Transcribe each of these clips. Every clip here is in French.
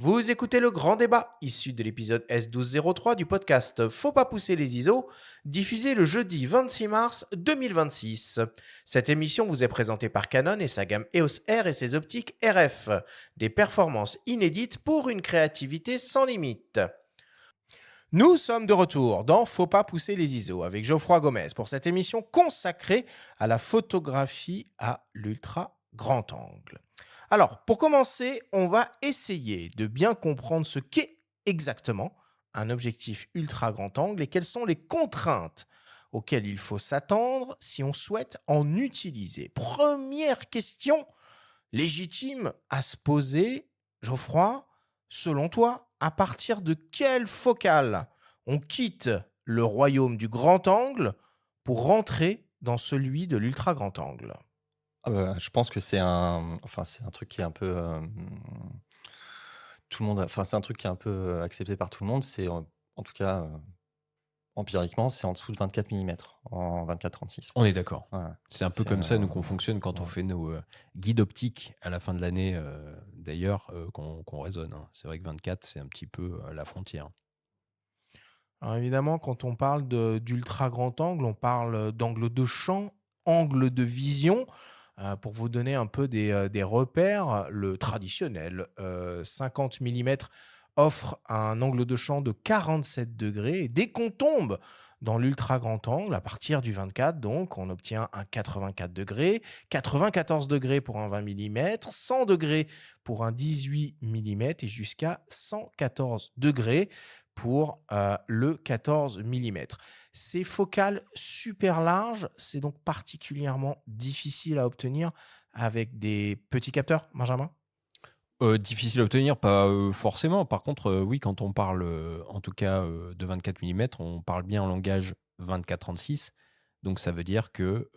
Vous écoutez le grand débat, issu de l'épisode S1203 du podcast Faut pas pousser les ISO, diffusé le jeudi 26 mars 2026. Cette émission vous est présentée par Canon et sa gamme EOS R et ses optiques RF, des performances inédites pour une créativité sans limite. Nous sommes de retour dans Faut pas pousser les ISO avec Geoffroy Gomez pour cette émission consacrée à la photographie à l'ultra grand angle. Alors, pour commencer, on va essayer de bien comprendre ce qu'est exactement un objectif ultra grand angle et quelles sont les contraintes auxquelles il faut s'attendre si on souhaite en utiliser. Première question légitime à se poser, Geoffroy, selon toi, à partir de quelle focale on quitte le royaume du grand angle pour rentrer dans celui de l'ultra grand angle? Je pense que c'est un truc qui est un peu, tout le monde c'est un truc qui est un peu, accepté par tout le monde. En tout cas, empiriquement, c'est en dessous de 24 millimètres en 24-36. On est d'accord. Ouais, C'est un peu c'est, comme ça, nous, qu'on fonctionne quand on ouais. fait nos guides optiques à la fin de l'année, d'ailleurs, qu'on raisonne, hein. C'est vrai que 24, c'est un petit peu la frontière. Alors évidemment, quand on parle d'ultra grand angle, on parle d'angle de champ, angle de vision. Pour vous donner un peu des repères, le traditionnel 50 millimètres offre un angle de champ de 47 degrés. Et dès qu'on tombe dans l'ultra grand angle, à partir du 24, donc, on obtient un 84 degrés, 94 degrés pour un 20 millimètres, 100 degrés pour un 18 millimètres et jusqu'à 114 degrés pour le 14 millimètres. Ces focales super larges, c'est donc particulièrement difficile à obtenir avec des petits capteurs, Benjamin? Difficile à obtenir, pas forcément. Par contre, oui, quand on parle, en tout cas, de 24 millimètres, on parle bien en langage 24-36. Donc ça veut dire que,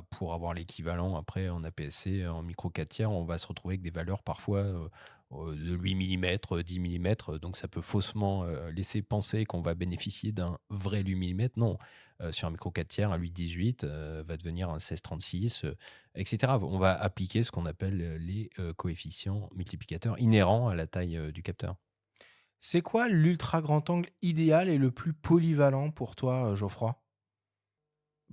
pour avoir l'équivalent après en APS-C, en micro 4 tiers, on va se retrouver avec des valeurs parfois, de 8 millimètres, 10 millimètres. Donc ça peut faussement, laisser penser qu'on va bénéficier d'un vrai 8 millimètres. Non, sur un micro 4 tiers, un 8-18, va devenir un 16-36, et cetera. On va appliquer ce qu'on appelle, les, coefficients multiplicateurs inhérents à la taille, du capteur. C'est quoi l'ultra grand angle idéal et le plus polyvalent pour toi, Geoffroy?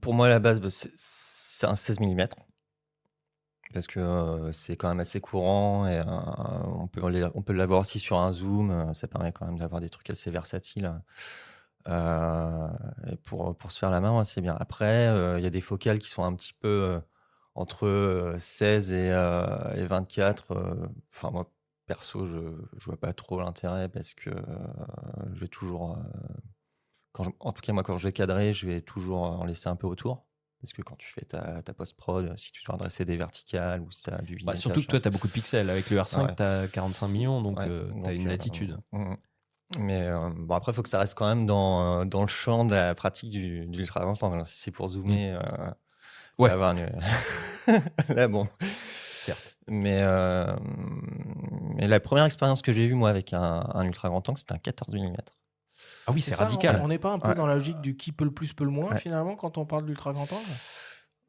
Pour moi, à la base, c'est un 16 millimètres parce que, c'est quand même assez courant et on peut l'avoir aussi sur un zoom, ça permet quand même d'avoir des trucs assez versatiles, et pour se faire la main, ouais, c'est bien. Après, il y a des focales qui sont un petit peu, entre, 16 et 24, enfin moi, perso, je vois pas trop l'intérêt parce que, je vais toujours, en tout cas, moi, quand je vais cadrer, je vais toujours en laisser un peu autour. Parce que quand tu fais ta post-prod, si tu dois redresser des verticales ou si tu as du Surtout vignettage, que toi, tu as beaucoup de pixels. Avec le R5, ouais, tu as 45 millions, donc ouais, tu as donc une latitude. mais bon, après, il faut que ça reste quand même dans le champ de la pratique du ultra grand angle. Si c'est pour Mmh. zoomer, et Ouais, avoir une là, bon. certes. Mais la première expérience que j'ai eue, moi, avec un ultra grand angle, c'était un 14 millimètres. Ah oui, C'est c'est ça, radical. on n'est pas un peu Ouais, dans la logique du qui peut le plus, peut le moins, ouais. finalement, quand on parle d'ultra grand angle?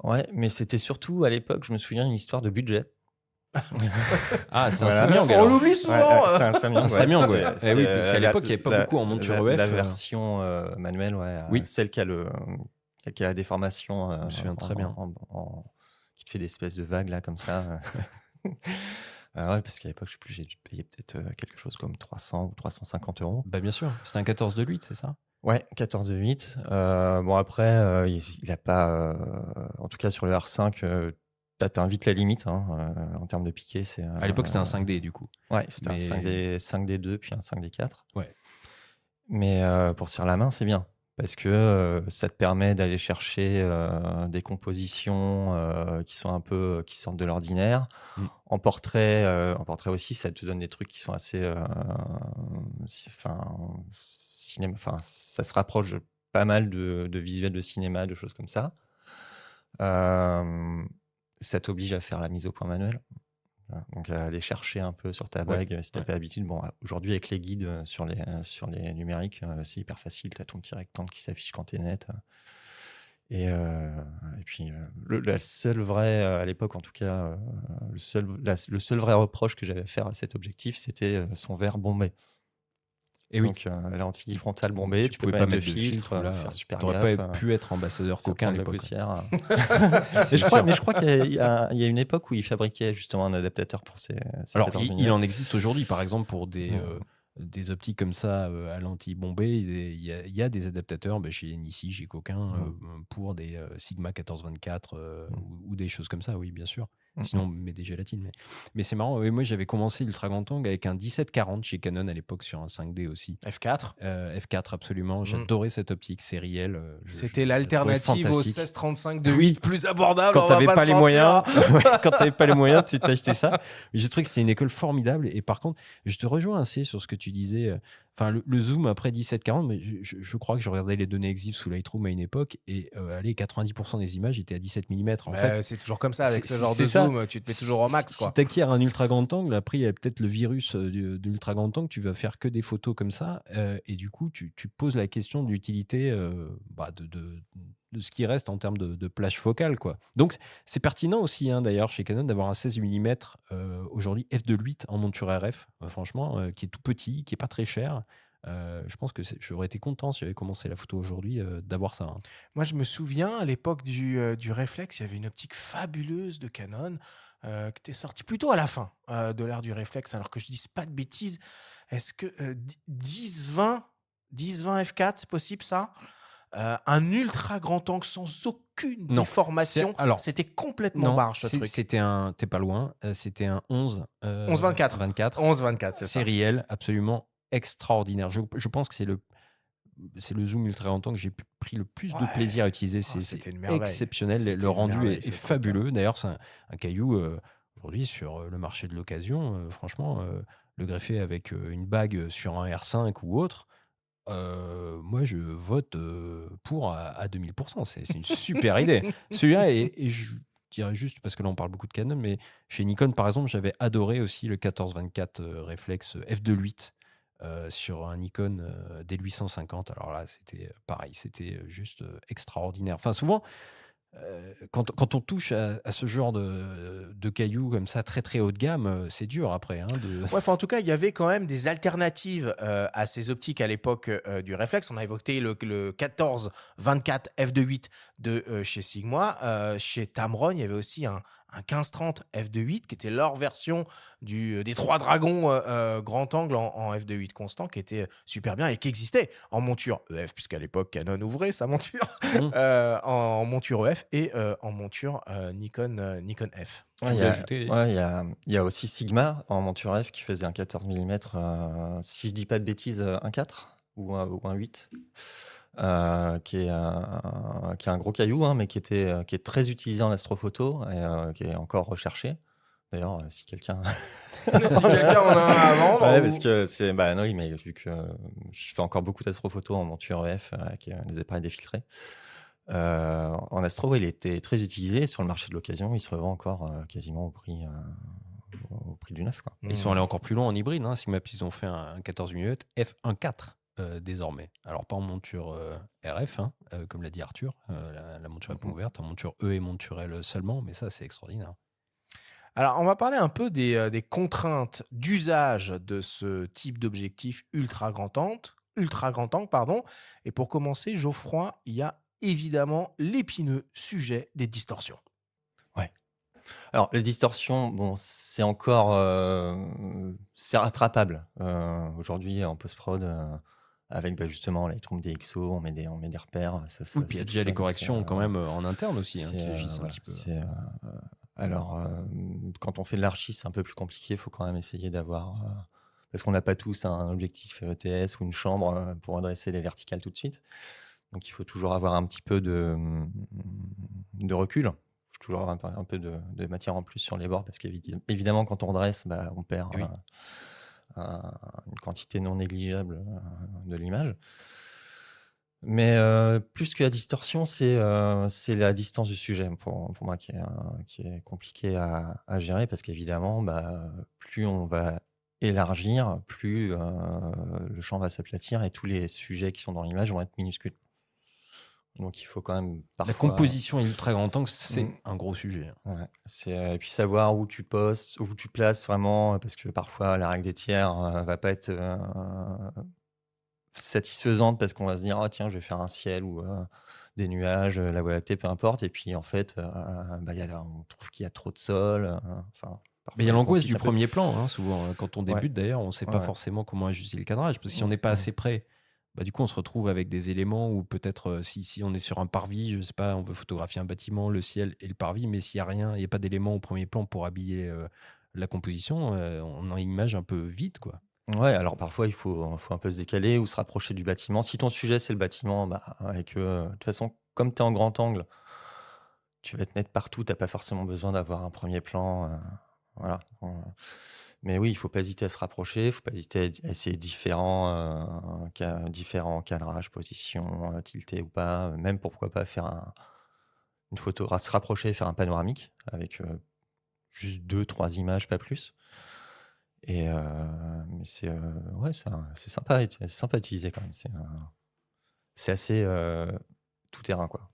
Ouais, mais c'était surtout à l'époque, je me souviens, une histoire de budget. Ah, c'est un Voilà. Samyang On alors. l'oublie Ouais, souvent, c'était un Samyang, Un ouais, Samyang, ouais. Eh oui, parce qu'à la l'époque, il y avait pas beaucoup en monture la EF. version, manuelle, ouais, Oui, celle qui a la déformation, je me souviens très bien. qui te fait des espèces de vagues là comme ça, ouais, parce qu'à l'époque, je sais plus, j'ai dû payer peut-être, quelque chose comme 300 ou 350 €. Bah, bien sûr, c'était un 14 de 8, c'est ça? Ouais, 14:8. Bon après, il a pas, en tout cas sur le R5, tu atteins vite la limite, hein, en termes de piqué, À l'époque, c'était un 5D du coup. ouais, c'était un Mais 5D2 puis un 5D4. ouais. Mais, pour se faire la main, c'est bien parce que, ça te permet d'aller chercher, des compositions, qui sont un peu, qui sortent de l'ordinaire. Mmh. En portrait aussi, ça te donne des trucs qui sont assez, enfin, enfin, ça se rapproche pas mal de visuels de cinéma, de choses comme ça. Hem, Ça t'oblige à faire la mise au point manuelle. Voilà, donc à aller chercher un peu sur ta Ouais, bague, si tu ouais. pas l'habitude. Bon, aujourd'hui avec les guides, sur les numériques, c'est hyper facile. Tu as ton petit rectangle qui s'affiche quand tu es net, Et puis, la seule vraie, à l'époque en tout cas, le seul vrai reproche que j'avais à faire à cet objectif, c'était, son verre bombé. Et oui, Donc, la lentille tu, frontale tu, bombée, tu tu peux pouvais pas pas mettre de mettre de filtre, filtre là. faire super T'aurais gaffe, pas pu être ambassadeur ça coquin à prend de la l'époque. poussière. C'est Mais sûr. je crois qu'il y a une époque où ils fabriquaient justement un adaptateur pour ces Alors, 14 il en millimètres. existe aujourd'hui, par exemple, pour Mais, des optiques comme ça à lentille bombée. Il y a des adaptateurs chez Nissi, chez Coquin, pour des Sigma 14-24 ou des choses comme ça, oui, bien sûr. Sinon, on met des gélatines. Mais c'est marrant. Oui, moi, j'avais commencé l'ultra grand angle avec un 17-40 chez Canon à l'époque sur un 5D aussi. F4. F4, absolument. J'adorais cette optique sérielle. C'était la trouvais l'alternative au fantastique. 16-35 de Oui. 8, plus abordable, Quand on va t'avais pas pas se les mentir. moyens, ouais, quand t'avais pas les moyens, tu t'achetais ça. J'ai trouvé que c'était une école formidable. Et par contre, je te rejoins assez sur ce que tu disais. Enfin, le zoom après 17-40, mais je crois que je regardais les données EXIF sous Lightroom à une époque et allez, 90% des images étaient à 17 mm. En fait, C'est toujours comme ça avec ce genre c'est de ça. zoom, tu te mets toujours au max, Si quoi. tu acquiers un ultra grand angle, après, il y a peut-être le virus de l'ultra grand angle, tu vas faire que des photos comme ça. Et du coup, tu poses la question de l'utilité de ce qui reste en termes de plage focale, quoi. Donc, c'est pertinent aussi, hein, d'ailleurs, chez Canon, d'avoir un 16 mm aujourd'hui f2.8 en monture RF, franchement, qui est tout petit, qui est pas très cher. Je pense que j'aurais été content si j'avais commencé la photo aujourd'hui d'avoir ça, hein. Moi, je me souviens, à l'époque du réflexe, il y avait une optique fabuleuse de Canon qui était sortie plutôt à la fin de l'ère du réflexe, alors que je ne dise pas de bêtises. Est-ce que 10-20 f4, c'est possible ça? Un ultra grand angle sans aucune Non, déformation. alors, C'était complètement non, barge, ce truc. t'es pas loin, c'était un 11 11-24. 24 11-24, c'est ça. sériel, absolument extraordinaire. Je pense que c'est le zoom ultra grand angle que j'ai pris le plus de Ouais. plaisir à utiliser. C'est C'était une merveille. exceptionnel. C'était Le une rendu merveille, est ce truc-là. fabuleux. D'ailleurs, c'est un caillou aujourd'hui sur le marché de l'occasion. Franchement, le greffer avec une bague sur un R5 ou autre, moi, je vote pour à 2000%. C'est une super idée. Celui-là, et je dirais juste, parce que là, on parle beaucoup de Canon, mais chez Nikon, par exemple, j'avais adoré aussi le 14-24 réflexe f2.8 sur un Nikon D850. Alors là, c'était pareil, c'était juste extraordinaire. Enfin, souvent, quand on touche à ce genre de cailloux comme ça, très très haut de gamme, c'est dur après, hein, Ouais, enfin, en tout cas, il y avait quand même des alternatives à ces optiques à l'époque du réflexe. On a évoqué le 14-24 f2.8 de chez Sigma. Chez Tamron, il y avait aussi un 15-30 f2.8 qui était leur version des trois dragons grand angle en f2.8 constant, qui était super bien et qui existait en monture EF, puisqu'à l'époque, Canon ouvrait sa monture Mmh. en monture EF et en monture Nikon F. Ouais, voulais ajouter il y a aussi Sigma en monture F qui faisait un 14 mm, si je dis pas de bêtises, un 4 ou un 8, qui est un gros caillou, hein, mais qui est très utilisé en astrophoto et qui est encore recherché. D'ailleurs, si quelqu'un Si quelqu'un en a un à vendre. ouais, ou- parce que c'est bah, oui, mais vu que je fais encore beaucoup d'astrophotos en monture EF avec les appareils défiltrés. En astro, ouais, il était très utilisé. Sur le marché de l'occasion, il se revend encore quasiment au prix du neuf, quoi. Ils sont allés encore plus loin en hybride. Hein. Sigma, ils ont fait un 14 mm f1.4 désormais. Alors, pas en monture RF, hein, comme l'a dit Arthur. La monture est pas ouverte, en monture E et monture L seulement, mais ça, c'est extraordinaire. Alors, on va parler un peu des contraintes d'usage de ce type d'objectif ultra grand angle, pardon. Et pour commencer, Geoffroy, il y a évidemment l'épineux sujet des distorsions. Alors, les distorsions, bon, c'est encore c'est rattrapable. Aujourd'hui, en post-prod, avec justement Lightroom DxO, on met des repères. Oui, puis il y a déjà les corrections quand même en interne aussi, hein, qui agissent un voilà, petit peu. alors, quand on fait de l'archi, c'est un peu plus compliqué. Il faut quand même essayer d'avoir... parce qu'on n'a pas tous un objectif ETS ou une chambre pour adresser les verticales tout de suite. Donc, il faut toujours avoir un petit peu de recul. Il faut toujours avoir un peu de matière en plus sur les bords parce qu'évidemment, quand on dresse, on perd Oui. une quantité non négligeable de l'image. Mais plus que la distorsion, c'est la distance du sujet pour moi qui est compliqué à gérer parce qu'évidemment, plus on va élargir, plus le champ va s'aplatir et tous les sujets qui sont dans l'image vont être minuscules. Donc il faut quand même La parfois. composition à ultra grand angle, c'est Mm. un gros sujet. Ouais, et puis savoir où tu postes, où tu places vraiment, parce que parfois la règle des tiers va pas être satisfaisante parce qu'on va se dire ah tiens je vais faire un ciel ou des nuages, la Voie lactée, peu importe, et puis en fait on trouve qu'il y a trop de sol, enfin Mais il y parfois a on l'angoisse complique du un peu. premier plan, hein, souvent. Quand on Ouais, débute, d'ailleurs, on ne sait pas ouais, forcément comment ajuster le cadrage. Parce que si on n'est pas ouais. assez près, bah, du coup, on se retrouve avec des éléments où peut-être, si on est sur un parvis, je ne sais pas, on veut photographier un bâtiment, le ciel et le parvis, mais s'il n'y a rien, il n'y a pas d'éléments au premier plan pour habiller la composition, on a une image un peu vide, quoi. Ouais, alors parfois il faut un peu se décaler ou se rapprocher du bâtiment. Si ton sujet c'est le bâtiment, avec de toute façon, comme tu es en grand angle, tu vas te mettre partout, tu as pas forcément besoin d'avoir un premier plan, voilà. Mais oui, il faut pas hésiter à se rapprocher, il faut pas hésiter à essayer différents cadrages, positions, tiltés ou pas, même pourquoi pas faire une photo, se rapprocher et faire un panoramique avec, juste 2-3 images, pas plus. Et mais ouais, c'est sympa c'est sympa à utiliser quand même. C'est assez, tout terrain, quoi.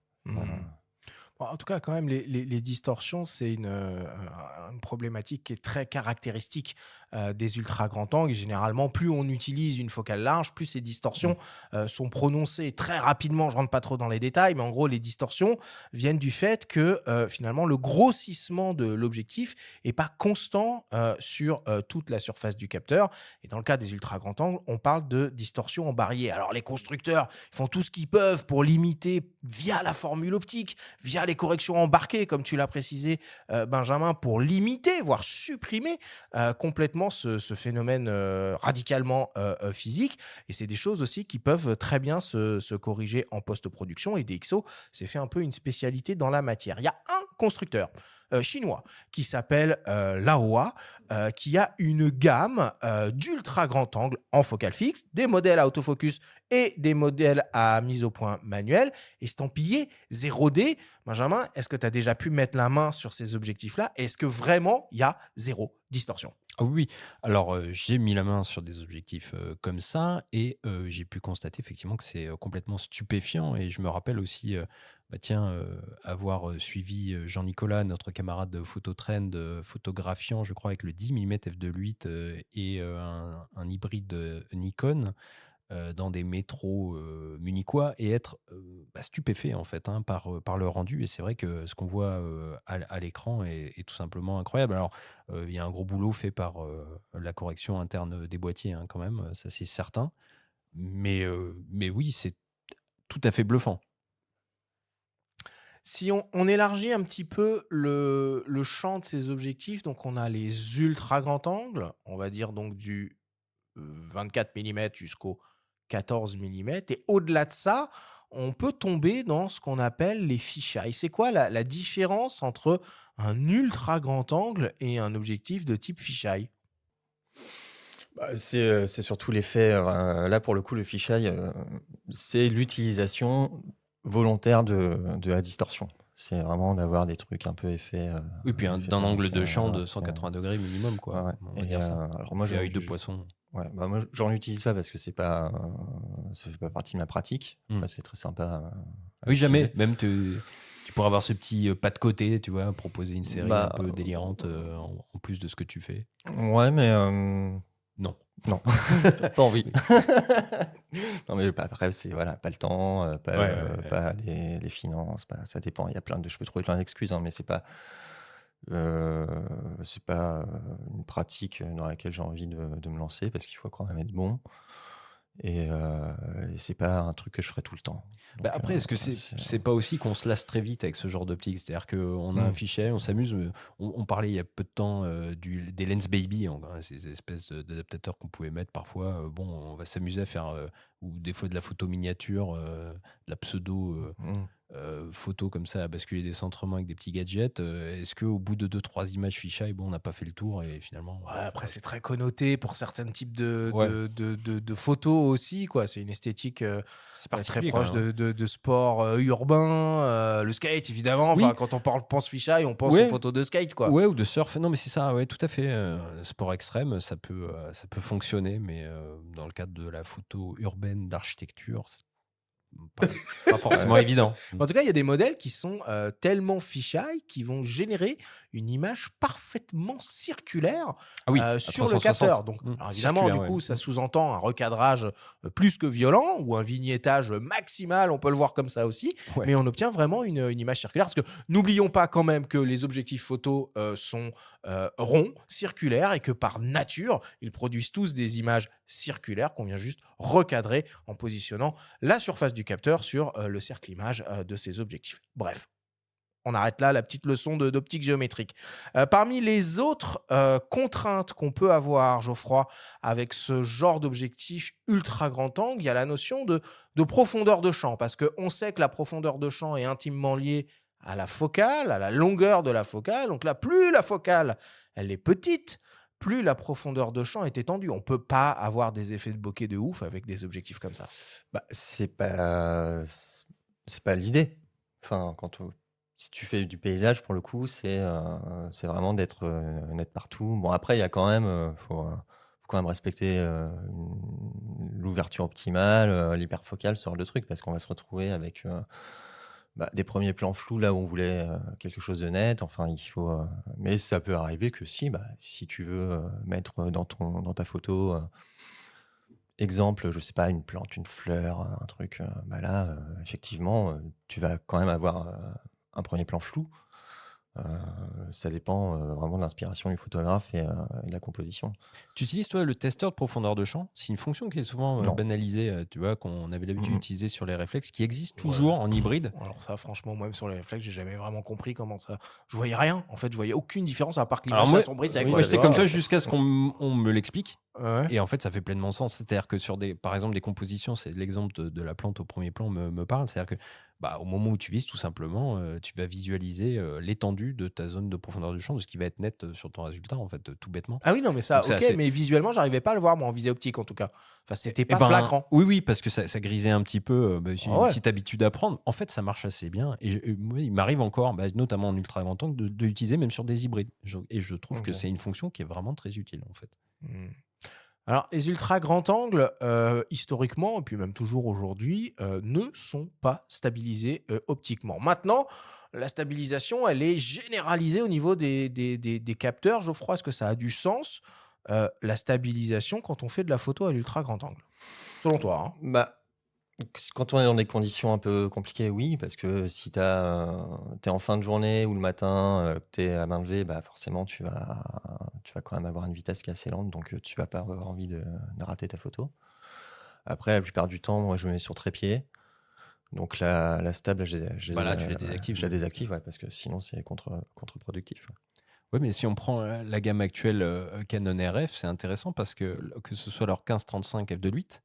Bon, en tout cas, quand même, les distorsions, c'est une problématique qui est très caractéristique des ultra grands angles. Et généralement, plus on utilise une focale large, plus ces distorsions sont prononcées très rapidement. Je rentre pas trop dans les détails, mais en gros, les distorsions viennent du fait que finalement, le grossissement de l'objectif est pas constant sur toute la surface du capteur. Et dans le cas des ultra grands angles, on parle de distorsion en barillet. Alors, les constructeurs font tout ce qu'ils peuvent pour limiter via la formule optique, via les corrections embarquées, comme tu l'as précisé, Benjamin, pour limiter, voire supprimer complètement ce phénomène radicalement physique. Et c'est des choses aussi qui peuvent très bien se corriger en post-production. Et DxO s'est fait un peu une spécialité dans la matière. Il y a un constructeur chinois qui s'appelle Laowa, qui a une gamme d'ultra grand angle en focale fixe, des modèles à autofocus et des modèles à mise au point manuelle, estampillés 0D. Benjamin, est-ce que tu as déjà pu mettre la main sur ces objectifs-là? Est-ce que vraiment il y a zéro distorsion? Ah oui, alors j'ai mis la main sur des objectifs comme ça et j'ai pu constater effectivement que c'est complètement stupéfiant. Et je me rappelle aussi, avoir suivi Jean-Nicolas, notre camarade de Phototrend, photographiant, je crois, avec le 10 mm f2.8 et un hybride Nikon dans des métros munichois et être stupéfait en fait, hein, par le rendu. Et c'est vrai que ce qu'on voit à l'écran est tout simplement incroyable. Alors, il y a un gros boulot fait par la correction interne des boîtiers, hein, quand même, ça c'est certain. Mais oui, c'est tout à fait bluffant. Si on élargit un petit peu le champ de ces objectifs, donc on a les ultra grands angles, on va dire donc du 24 mm jusqu'au 14 mm. Et au-delà de ça, on peut tomber dans ce qu'on appelle les fisheye. C'est quoi la différence entre un ultra grand angle et un objectif de type fisheye? C'est surtout l'effet, là pour le coup le fisheye, c'est l'utilisation volontaire de la distorsion. C'est vraiment d'avoir des trucs un peu effets, Oui, puis effets d'un angle pharisés, de champ voilà, de 180 degrés minimum, ouais, quoi. ouais. On va dire ça. Alors moi Et avec 2 poissons. ouais, moi j'en utilise pas parce que c'est pas, ça fait pas partie de ma pratique. Après c'est très sympa, à Oui, jamais. utiliser. Même tu pourrais avoir ce petit pas de côté, tu vois, proposer une série un peu délirante en plus de ce que tu fais. Ouais, mais Non. non, pas envie. Non, mais après, c'est voilà, pas le temps, pas les finances, ça dépend. Il y a je peux trouver plein d'excuses, hein, mais c'est pas une pratique dans laquelle j'ai envie de me lancer parce qu'il faut quand même être bon. Et c'est pas un truc que je ferai tout le temps. Donc, Après, est-ce que c'est pas aussi qu'on se lasse très vite avec ce genre d'optique? C'est-à-dire qu'on a un fichier, on s'amuse. On parlait il y a peu de temps des Lens Baby, ces espèces d'adaptateurs qu'on pouvait mettre parfois. Bon, on va s'amuser à faire ou des fois de la photo miniature, de la pseudo photo comme ça, à basculer des centrements avec des petits gadgets. Est-ce qu'au bout de 2-3 images fisheye, bon, on n'a pas fait le tour et finalement. Ouais, après, c'est très connoté pour certains types Ouais. de photos aussi, quoi. C'est une esthétique C'est très particulier, proche quand même, hein. de sport urbain, le skate, évidemment. Oui. Enfin, quand on pense fisheye, on pense Ouais. aux photos de skate, quoi. Ouais, ou de surf. Non, mais c'est ça, ouais, tout à fait. Sport extrême, ça peut fonctionner, mais dans le cadre de la photo urbaine, d'architecture, pas, pas forcément évident. En tout cas, il y a des modèles qui sont tellement fisheye qui vont générer une image parfaitement circulaire Ah oui, à sur le 360. capteur. Donc, alors évidemment, Circulaire, du coup, ouais. ça sous-entend un recadrage plus que violent ou un vignettage maximal, on peut le voir comme ça aussi, Ouais. mais on obtient vraiment une image circulaire. Parce que n'oublions pas quand même que les objectifs photo sont ronds, circulaires, et que par nature, ils produisent tous des images circulaires qu'on vient juste recadrer en positionnant la surface du capteur sur le cercle image de ces objectifs. Bref, on arrête là la petite leçon d'optique géométrique. Parmi les autres contraintes qu'on peut avoir, Geoffroy, avec ce genre d'objectif ultra grand angle, il y a la notion de profondeur de champ, parce qu'on sait que la profondeur de champ est intimement liée à la focale, à la longueur de la focale. Donc là, plus la focale elle est petite, plus la profondeur de champ est étendue. On ne peut pas avoir des effets de bokeh de ouf avec des objectifs comme ça. Bah, c'est pas l'idée. Enfin, si tu fais du paysage, pour le coup, c'est vraiment d'être net partout. Bon, après, il y a quand même, faut quand même respecter l'ouverture optimale, l'hyperfocale, ce genre de truc, parce qu'on va se retrouver avec des premiers plans flous là où on voulait quelque chose de net. Enfin, mais ça peut arriver que si tu veux mettre dans ta photo. Exemple, je sais pas, une plante, une fleur, un truc, là, effectivement, tu vas quand même avoir un premier plan flou. Ça dépend vraiment de l'inspiration du photographe et de la composition. Tu utilises, toi, le testeur de profondeur de champ? C'est une fonction qui est souvent Non. banalisée, tu vois, qu'on avait l'habitude Mhm. d'utiliser sur les réflexes, qui existe toujours en hybride. Alors ça, franchement, moi-même sur les réflexes, j'ai jamais vraiment compris comment ça. Je voyais rien. En fait, je voyais aucune différence à part que Alors l'image moi, s'assombrisse avec oui, quoi. moi ça j'étais doit- comme toi jusqu'à ce qu'on me l'explique. Ouais. Et en fait, ça fait pleinement sens. C'est-à-dire que sur par exemple, des compositions, c'est l'exemple de la plante au premier plan me parle. C'est-à-dire que au moment où tu vises, tout simplement, tu vas visualiser l'étendue de ta zone de profondeur de champ, de ce qui va être net sur ton résultat, en fait, tout bêtement. Ah oui, non, mais ça, Donc, c'est ok, assez- mais visuellement, j'arrivais pas à le voir, moi, en visée optique, en tout cas. Enfin, c'était Eh pas ben, flagrant. Oui, parce que ça grisait un petit peu. C'est Ah une ouais. petite habitude à prendre. En fait, ça marche assez bien. Et moi, il m'arrive encore, notamment en ultra grand angle, de l'utiliser même sur des hybrides. Et je trouve que Ok. c'est une fonction qui est vraiment très utile, en fait. Hmm. Alors, les ultra grands angles, historiquement, et puis même toujours aujourd'hui, ne sont pas stabilisés optiquement. Maintenant, la stabilisation, elle est généralisée au niveau des capteurs. Geoffroy, est-ce que ça a du sens, la stabilisation, quand on fait de la photo à l'ultra grand angle? Selon toi, hein. Quand on est dans des conditions un peu compliquées, oui, parce que si t'es en fin de journée ou le matin, que t'es à main levée, forcément tu vas quand même avoir une vitesse qui est assez lente, donc tu vas pas avoir envie de rater ta photo. Après, la plupart du temps, moi je me mets sur trépied, donc la stable, Tu la désactives. je la désactive, ouais, parce que sinon c'est contre-productif. Ouais. Oui, mais si on prend la gamme actuelle Canon RF, c'est intéressant parce que ce soit leur 1535 f2.8,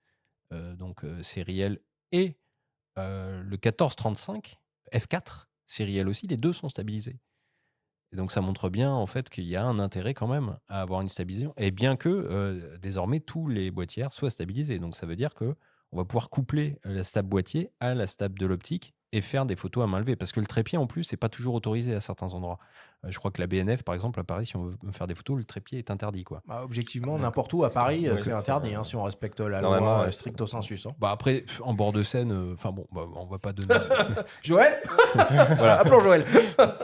donc sériel, et le 1435 f4 sériel aussi, les deux sont stabilisés. Et donc ça montre bien en fait qu'il y a un intérêt quand même à avoir une stabilisation, et bien que désormais tous les boîtières soient stabilisés. Donc ça veut dire que on va pouvoir coupler la stab boîtier à la stab de l'optique et faire des photos à main levée. Parce que le trépied, en plus, n'est pas toujours autorisé à certains endroits. Je crois que la BNF, par exemple, à Paris, si on veut faire des photos, le trépied est interdit, quoi. Objectivement, n'importe où à Paris, Ouais, c'est c'est interdit, ça. hein, si on respecte la Normalement, loi ouais, stricto sensus. Hein. Après, en bord de Seine, on va pas donner... Joël, Voilà. appelons Joël.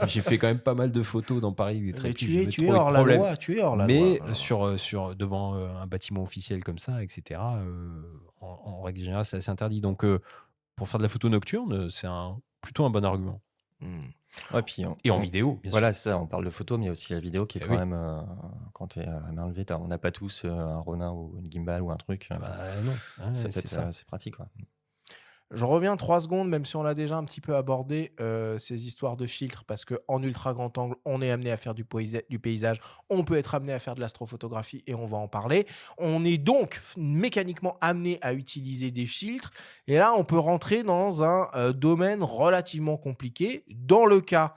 J'ai fait quand même pas mal de photos dans Paris. Des Mais trépieds, tu es hors la loi, tu es hors la Mais loi. devant un bâtiment officiel comme ça, etc., en règle générale, c'est assez interdit. Donc, pour faire de la photo nocturne, c'est plutôt un bon argument. Ouais, puis Et en vidéo, bien voilà, c'est ça, on parle de photo, mais il y a aussi la vidéo qui est Eh quand oui. même, quand tu es à main levée, on n'a pas tous un Ronin ou une gimbal ou un truc. Non. Ouais, Ça peut c'est être ça. assez pratique. Quoi. Je reviens 3 secondes, même si on l'a déjà un petit peu abordé, ces histoires de filtres, parce qu'en ultra grand angle, on est amené à faire du paysage, on peut être amené à faire de l'astrophotographie, et on va en parler. On est donc mécaniquement amené à utiliser des filtres, et là, on peut rentrer dans un domaine relativement compliqué, dans le cas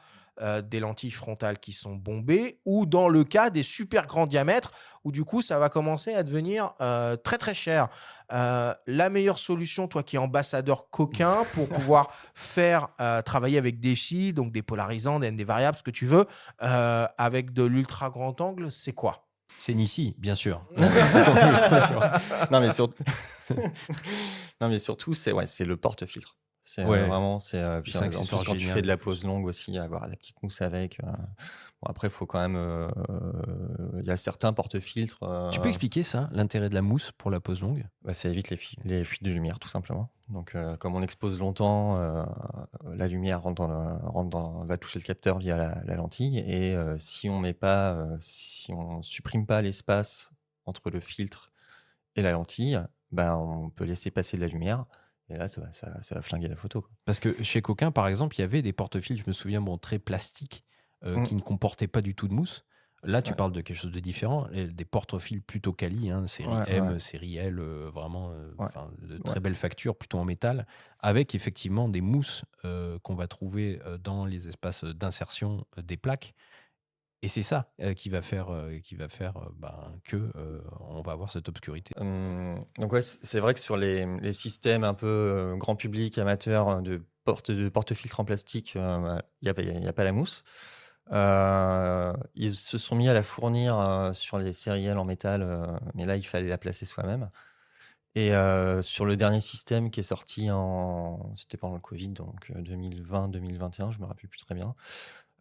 des lentilles frontales qui sont bombées, ou dans le cas des super grands diamètres, où du coup, ça va commencer à devenir très très cher. La meilleure solution, toi qui es ambassadeur coquin, pour pouvoir faire travailler avec des filles, donc des polarisants, des variables, ce que tu veux, avec de l'ultra grand angle, c'est quoi? C'est Nissi, bien sûr. Non, mais Non, mais surtout, c'est le porte-filtre. C'est, Ouais, vraiment, puis, c'est un en plus, accessoire quand tu fais de génial. la pose longue aussi, avoir la petite mousse avec, bon après, il faut quand même, il y a certains porte-filtres, Tu peux expliquer ça, l'intérêt de la mousse pour la pose longue? bah, ça évite les fuites de lumière, tout simplement. Donc, comme on expose longtemps, la lumière va toucher le capteur via la lentille et si on supprime pas l'espace entre le filtre et la lentille, bah, on peut laisser passer de la lumière et là, ça va flinguer la photo, quoi. Parce que chez Coquin, par exemple, il y avait des porte-fils, je me souviens, bon, très plastiques, Mmh, qui ne comportaient pas du tout de mousse. Là, tu ouais, parles de quelque chose de différent, des porte-fils plutôt quali, hein, série ouais, ouais, M, série L, vraiment, ouais, enfin, de ouais. très belles factures, plutôt en métal, avec effectivement des mousses qu'on va trouver dans les espaces d'insertion des plaques. Et c'est ça qui va faire ben, que on va avoir cette obscurité. Donc ouais, c'est vrai que sur les systèmes un peu, grand public, amateur, de porte-filtres en plastique, bah, il y a pas la mousse. Ils se sont mis à la fournir, sur les sériels en métal, mais là, il fallait la placer soi-même et sur le dernier système qui est sorti c'était pendant le covid, donc 2020-2021, je me rappelle plus très bien,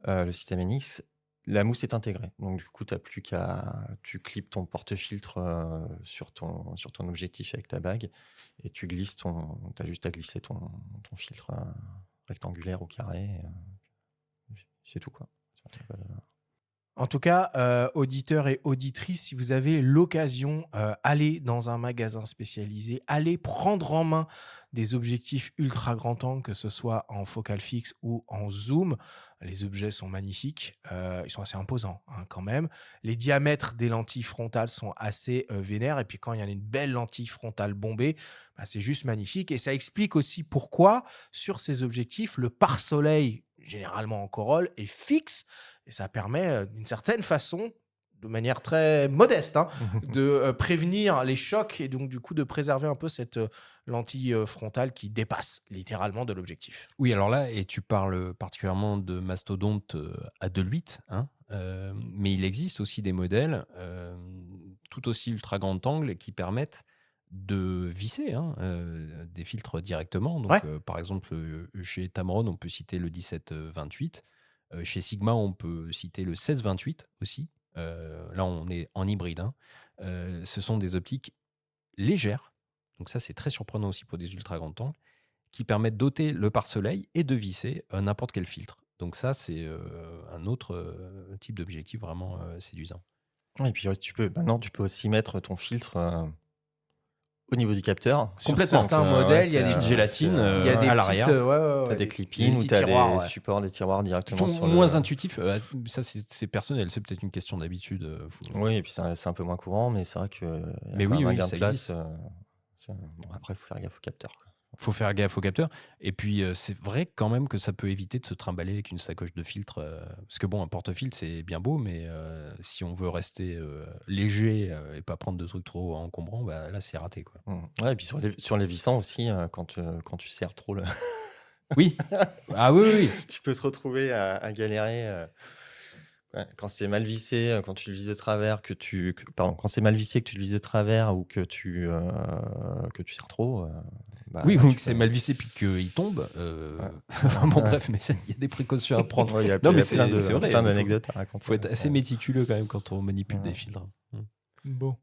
le système NX, la mousse est intégrée. Donc du coup, tu clips ton porte-filtre, sur ton objectif avec ta bague et tu as juste à glisser ton filtre, rectangulaire ou carré et c'est tout, quoi. Il y a pas de En tout cas, auditeurs et auditrices, si vous avez l'occasion, allez dans un magasin spécialisé, allez prendre en main des objectifs ultra grand angle, que ce soit en focale fixe ou en zoom. Les objets sont magnifiques, ils sont assez imposants, hein, quand même. Les diamètres des lentilles frontales sont assez, vénères et puis quand il y a une belle lentille frontale bombée, bah, c'est juste magnifique et ça explique aussi pourquoi sur ces objectifs, le pare-soleil, généralement en corolle, est fixe et ça permet, d'une certaine façon, de manière très modeste, hein, de, prévenir les chocs et donc du coup de préserver un peu cette, lentille, frontale qui dépasse littéralement de l'objectif. Oui, alors là, et tu parles particulièrement de mastodontes à 2,8, hein, mais il existe aussi des modèles tout aussi ultra grand angle qui permettent de visser, hein, des filtres directement. Ouais, Donc, par exemple, chez Tamron, on peut citer le 17-28. Chez Sigma, on peut citer le 16-28 aussi. Là, on est en hybride, hein. Ce sont des optiques légères. Donc ça, c'est très surprenant aussi pour des ultra grands angles qui permettent d'ôter le pare-soleil et de visser n'importe quel filtre. Donc ça, c'est un autre type d'objectif vraiment séduisant. ouais et puis, maintenant, tu peux aussi mettre ton filtre, au niveau du capteur. sur Complètement. Donc certains ouais, modèles, il y a des Filtre petits gélatine il y a des à petites, l'arrière. ouais, ouais, tu as ouais, des il y a des clip-in ou petits tu as tiroirs, des ouais. supports, des tiroirs Qui directement sont sur moins le intuitifs. Ça, c'est personnel. C'est peut-être une question d'habitude. oui et puis c'est un peu moins courant, mais c'est vrai qu'il y a Mais quand oui, même un oui, gain de ça place, existe. bon après, il faut faire gaffe au capteur, quoi. Faut faire gaffe au capteur. Et puis, c'est vrai quand même que ça peut éviter de se trimballer avec une sacoche de filtre. Parce que bon, un porte-filtre, c'est bien beau, mais si on veut rester léger et pas prendre de trucs trop encombrants, bah, là, c'est raté, quoi. Ouais et puis sur les vissants aussi, quand tu serres trop le Oui. Ah oui, oui, oui. tu peux te retrouver à galérer, ouais, quand c'est mal vissé, quand tu le vises de travers, pardon, quand c'est mal vissé, que tu le vises de travers ou que tu serres trop, bah, Oui, là, ou tu que peux c'est mal vissé puis qu'il tombe. ouais, Enfin bon, ouais, bref, mais il y a des précautions à prendre. ouais, Non, mais il y a plein c'est vrai. plein Faut, d'anecdotes à raconter, faut ouais, être assez méticuleux quand même quand on manipule des ouais. filtres. Mm. Bon.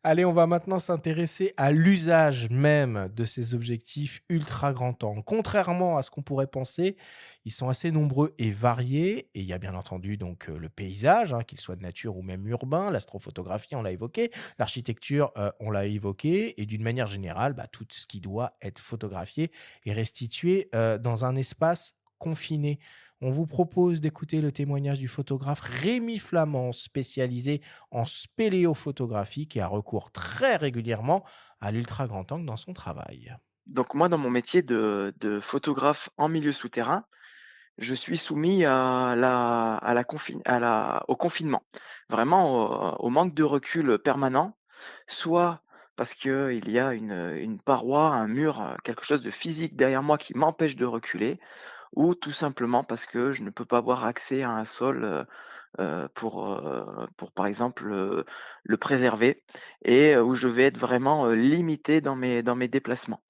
Allez, on va maintenant s'intéresser à l'usage même de ces objectifs ultra grand angle. Contrairement à ce qu'on pourrait penser, ils sont assez nombreux et variés. Et il y a bien entendu donc le paysage, hein, qu'il soit de nature ou même urbain, l'astrophotographie, on l'a évoqué, l'architecture, on l'a évoqué, et d'une manière générale, bah, tout ce qui doit être photographié et restitué dans un espace confiné. On vous propose d'écouter le témoignage du photographe Rémi Flamand, spécialisé en spéléophotographie, qui a recours très régulièrement à l'ultra grand angle dans son travail. Donc moi, dans mon métier de photographe en milieu souterrain, je suis soumis au confinement. Vraiment au manque de recul permanent, soit parce qu'il y a une paroi, un mur, quelque chose de physique derrière moi qui m'empêche de reculer, ou tout simplement parce que je ne peux pas avoir accès à un sol, pour par exemple, le préserver et où je vais être vraiment, limité dans mes déplacements.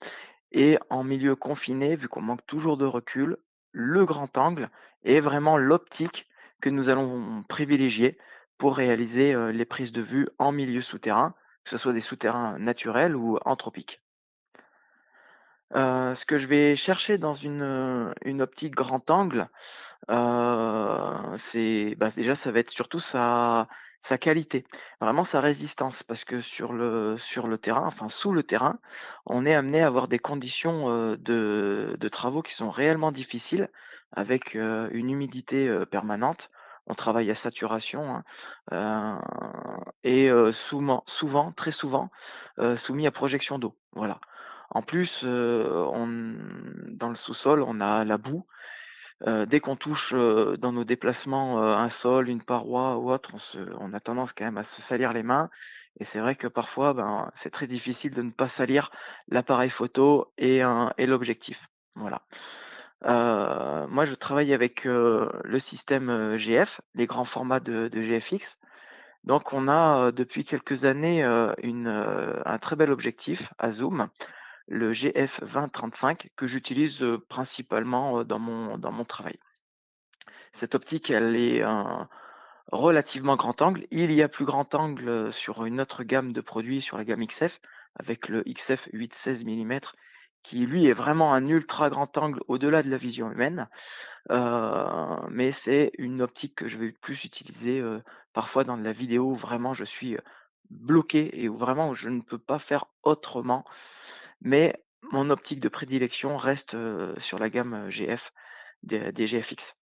Et en milieu confiné, vu qu'on manque toujours de recul, le grand angle est vraiment l'optique que nous allons privilégier pour réaliser, les prises de vue en milieu souterrain, que ce soit des souterrains naturels ou anthropiques. Ce que je vais chercher dans une optique grand angle, c'est bah, déjà ça va être surtout sa qualité, vraiment sa résistance parce que sur le terrain, enfin sous le terrain, on est amené à avoir des conditions, de travaux qui sont réellement difficiles avec, une humidité, permanente. On travaille à saturation, hein, et très souvent, soumis à projection d'eau, voilà. En plus, on dans le sous-sol, on a la boue. Dès qu'on touche, dans nos déplacements, un sol, une paroi ou autre, on a tendance quand même à se salir les mains et c'est vrai que parfois, ben, c'est très difficile de ne pas salir l'appareil photo et l'objectif. Voilà. Moi, je travaille avec, le système, GF, les grands formats de GFX. Donc on a, depuis quelques années, un très bel objectif à zoom, le GF 20-35 que j'utilise, principalement, dans mon travail. Cette optique, elle est un relativement grand angle. Il y a plus grand angle, sur une autre gamme de produits, sur la gamme XF, avec le XF 8-16 millimètres, qui lui est vraiment un ultra grand angle au-delà de la vision humaine. Mais c'est une optique que je vais plus utiliser, parfois dans de la vidéo où vraiment je suis, bloqué et où vraiment je ne peux pas faire autrement. Mais mon optique de prédilection reste, sur la gamme, GF des GFX.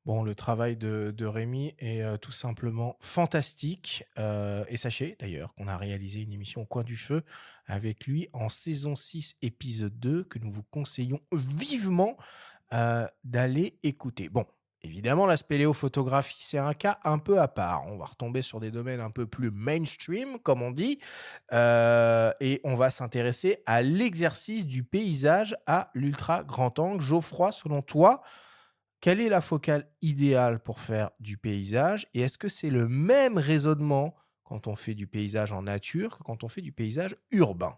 Bon, le travail de Rémi est tout simplement fantastique. Et sachez d'ailleurs qu'on a réalisé une émission au coin du feu avec lui en saison 6, épisode 2, que nous vous conseillons vivement d'aller écouter. Bon, évidemment, la spéléophotographie, c'est un cas un peu à part. On va retomber sur des domaines un peu plus mainstream, comme on dit, et on va s'intéresser à l'exercice du paysage à l'ultra grand angle. Geoffroy, selon toi, quelle est la focale idéale pour faire du paysage et est-ce que c'est le même raisonnement quand on fait du paysage en nature que quand on fait du paysage urbain?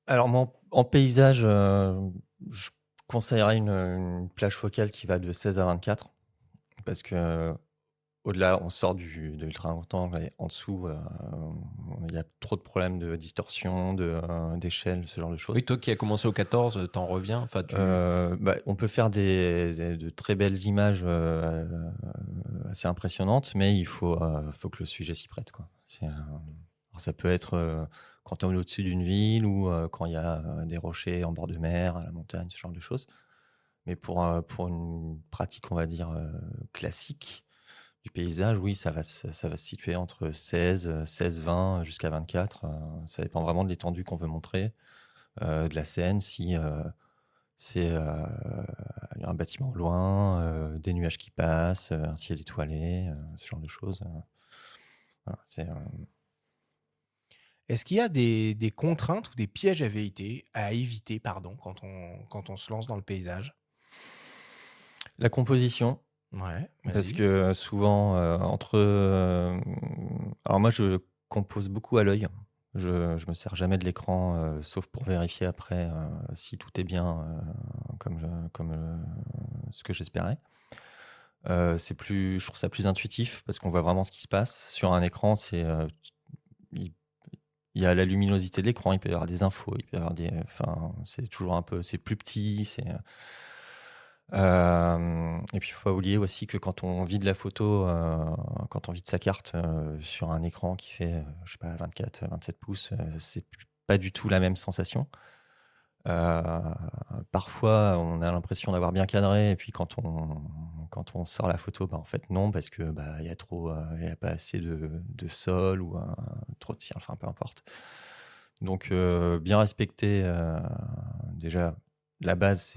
Alors moi, en paysage, je conseillerais une plage focale qui va de 16 à 24 parce que au-delà, on sort de l'ultra grand angle et en dessous, il y a trop de problèmes de distorsion, d'échelle, ce genre de choses. Oui, toi qui as commencé au 14, t'en reviens. Enfin, Bah, on peut faire de très belles images, assez impressionnantes, mais faut que le sujet s'y prête, quoi. Alors ça peut être, quand on est au-dessus d'une ville ou, quand il y a, des rochers en bord de mer, à la montagne, ce genre de choses. Mais pour une pratique, on va dire, classique du paysage, oui, ça va se situer entre 16-20 jusqu'à 24, ça dépend vraiment de l'étendue qu'on veut montrer, de la scène, si, c'est, un bâtiment au loin, des nuages qui passent, un ciel étoilé, ce genre de choses, voilà, Est-ce qu'il y a des contraintes ou des pièges à éviter pardon, quand on se lance dans le paysage? la composition, Ouais, parce vas-y. que souvent, alors moi, je compose beaucoup à l'œil. Je me sers jamais de l'écran, sauf pour vérifier après, si tout est bien, ce que j'espérais. Je trouve ça plus intuitif parce qu'on voit vraiment ce qui se passe. Sur un écran, il il y a la luminosité de l'écran, il peut y avoir des infos, il peut y avoir enfin, c'est toujours un peu c'est plus petit, et puis il faut pas oublier aussi que quand on vide la photo, quand on vide sa carte, sur un écran qui fait, je sais pas 24-27 pouces, c'est pas du tout la même sensation. Heu, Parfois, on a l'impression d'avoir bien cadré et puis quand on sort la photo, bah, en fait non parce que, bah, il y a pas assez de sol ou trop de ciel, enfin peu importe. Donc bien respecter, déjà la base,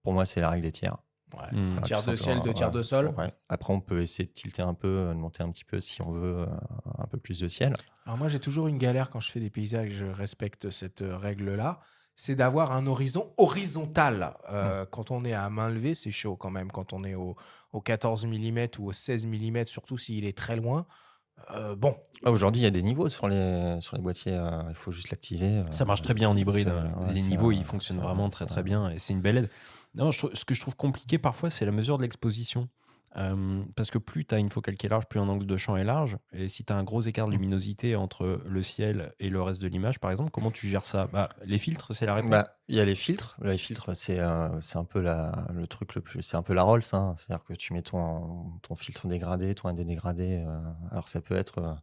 pour moi, c'est la règle des tiers. Ouais, un Mmh. Tout tiers de ciel, simplement, 2 tiers voilà. de sol. Ouais. Après on peut essayer de tilter un peu, de monter un petit peu si on veut, un peu plus de ciel. Alors moi, j'ai toujours une galère quand je fais des paysages, je respecte cette règle-là. c'est d'avoir un horizon horizontal. Quand on est à main levée, c'est chaud quand même. Quand on est au 14 mm ou au 16 mm, surtout s'il est très loin. Bon, Aujourd'hui, il y a des niveaux sur les boîtiers. Il faut juste l'activer. Ça marche très bien en hybride. ouais, Les c'est niveaux, un- ils fonctionnent c'est un- vraiment c'est très un- très bien et c'est une belle aide. Non, ce que je trouve compliqué parfois, c'est la mesure de l'exposition. Parce que plus tu as une focale qui est large, plus un angle de champ est large. Et si tu as un gros écart de luminosité entre le ciel et le reste de l'image, par exemple, comment tu gères ça? Les filtres, c'est la réponse. Il y a les filtres. Les filtres, c'est un peu le truc le plus. C'est un peu la Rolls, hein. C'est-à-dire que tu mets ton filtre dégradé, ton ND dégradé. Alors ça peut être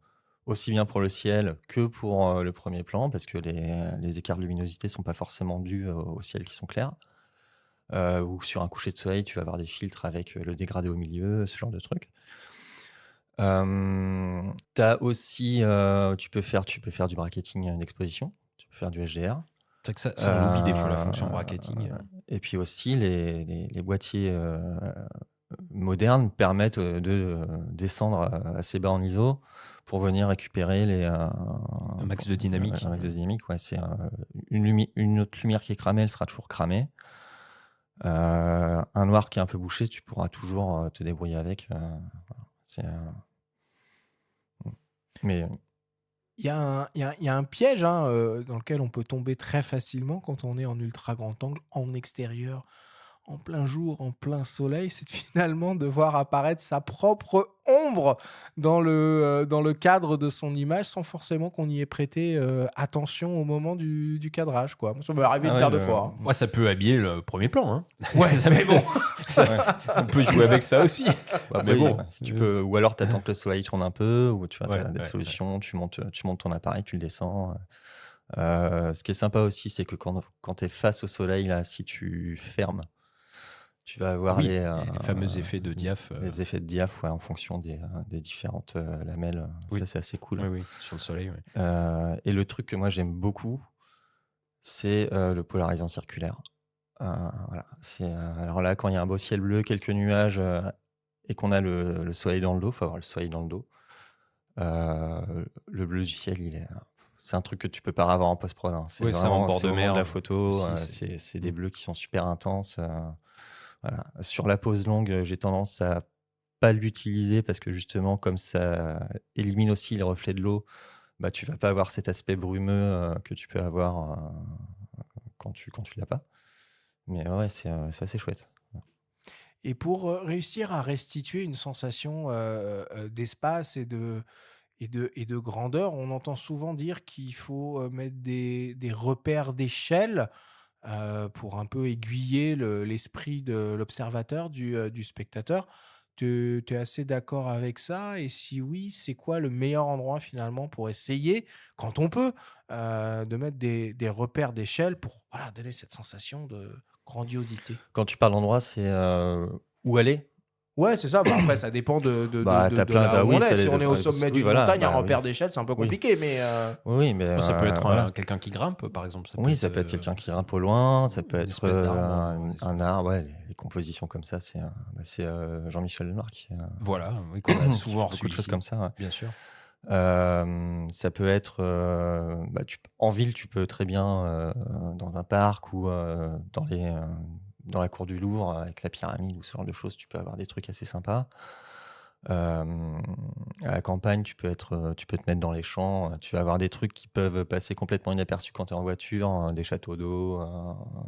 aussi bien pour le ciel que pour le premier plan, parce que les écarts de luminosité sont pas forcément dus au ciel qui sont clairs. Ou sur un coucher de soleil, tu vas avoir des filtres avec le dégradé au milieu, ce genre de truc. T'as aussi, tu peux faire du bracketing d'exposition, tu peux faire du HDR. C'est que ça on l'oublie des fois, la fonction bracketing. Et puis aussi, les boîtiers modernes permettent de descendre assez bas en ISO pour venir récupérer Un max de dynamique. Un max de dynamique, ouais. C'est une autre lumière qui est cramée, elle sera toujours cramée. Un noir qui est un peu bouché, tu pourras toujours te débrouiller avec. Mais il y a un piège dans lequel on peut tomber très facilement quand on est en ultra grand angle, en extérieur, en plein jour, en plein soleil, c'est finalement de voir apparaître sa propre ombre dans le cadre de son image sans forcément qu'on y ait prêté attention au moment du cadrage, quoi. Moi, ça m'est arrivé une paire de fois. Moi, ça peut habiller le premier plan. Hein. Ouais, mais bon. On peut jouer avec ça aussi. mais bon, si tu peux, ou alors tu attends que le soleil tourne un peu, ou tu as des solutions, tu montes ton appareil, tu le descends. Ce qui est sympa aussi, c'est que quand tu es face au soleil, là, si tu fermes, tu vas avoir les fameux effets de diaph. Les effets de diaph, en fonction des différentes lamelles. Oui. Ça, c'est assez cool. Oui, sur le soleil. Oui. Et le truc que moi, j'aime beaucoup, c'est le polarisant circulaire. Voilà. Alors là, quand il y a un beau ciel bleu, quelques nuages, et qu'on a le soleil dans le dos, il faut avoir le soleil dans le dos. Le bleu du ciel, c'est un truc que tu peux pas avoir en post-prod. Hein. C'est vraiment en bord de mer. De la photo. Aussi, c'est des bleus qui sont super intenses. Voilà. Sur la pose longue, j'ai tendance à pas l'utiliser parce que justement, comme ça élimine aussi les reflets de l'eau, tu vas pas avoir cet aspect brumeux que tu peux avoir quand tu l'as pas. Mais ouais, c'est assez chouette. Et pour réussir à restituer une sensation d'espace et de grandeur, on entend souvent dire qu'il faut mettre des repères d'échelle pour un peu aiguiller l'esprit de l'observateur, du spectateur. Tu es assez d'accord avec ça? Et si oui, c'est quoi le meilleur endroit finalement pour essayer, quand on peut, de mettre des repères d'échelle pour donner cette sensation de grandiosité? Quand tu parles d'endroit, c'est où aller? Ouais, c'est ça. Après, ça dépend de t'as plein là où on est. ça Si on est au sommet d'une montagne, un repère oui. d'échelle, c'est un peu compliqué, mais Oui, mais ça peut être voilà. quelqu'un qui grimpe, par exemple. Ça peut être quelqu'un qui grimpe au loin, ça peut une être espèce d'arbre, un arbre. Ouais, les compositions comme ça, c'est Jean-Michel Lemarque qui Voilà, oui, qu'on a souvent fait reçu beaucoup de choses ici, comme ça. Ouais. bien sûr. Ça peut être en ville, tu peux très bien dans un parc ou dans la cour du Louvre avec la pyramide ou ce genre de choses, tu peux avoir des trucs assez sympas. À la campagne, tu peux te mettre dans les champs, tu vas avoir des trucs qui peuvent passer complètement inaperçus quand tu es en voiture, des châteaux d'eau,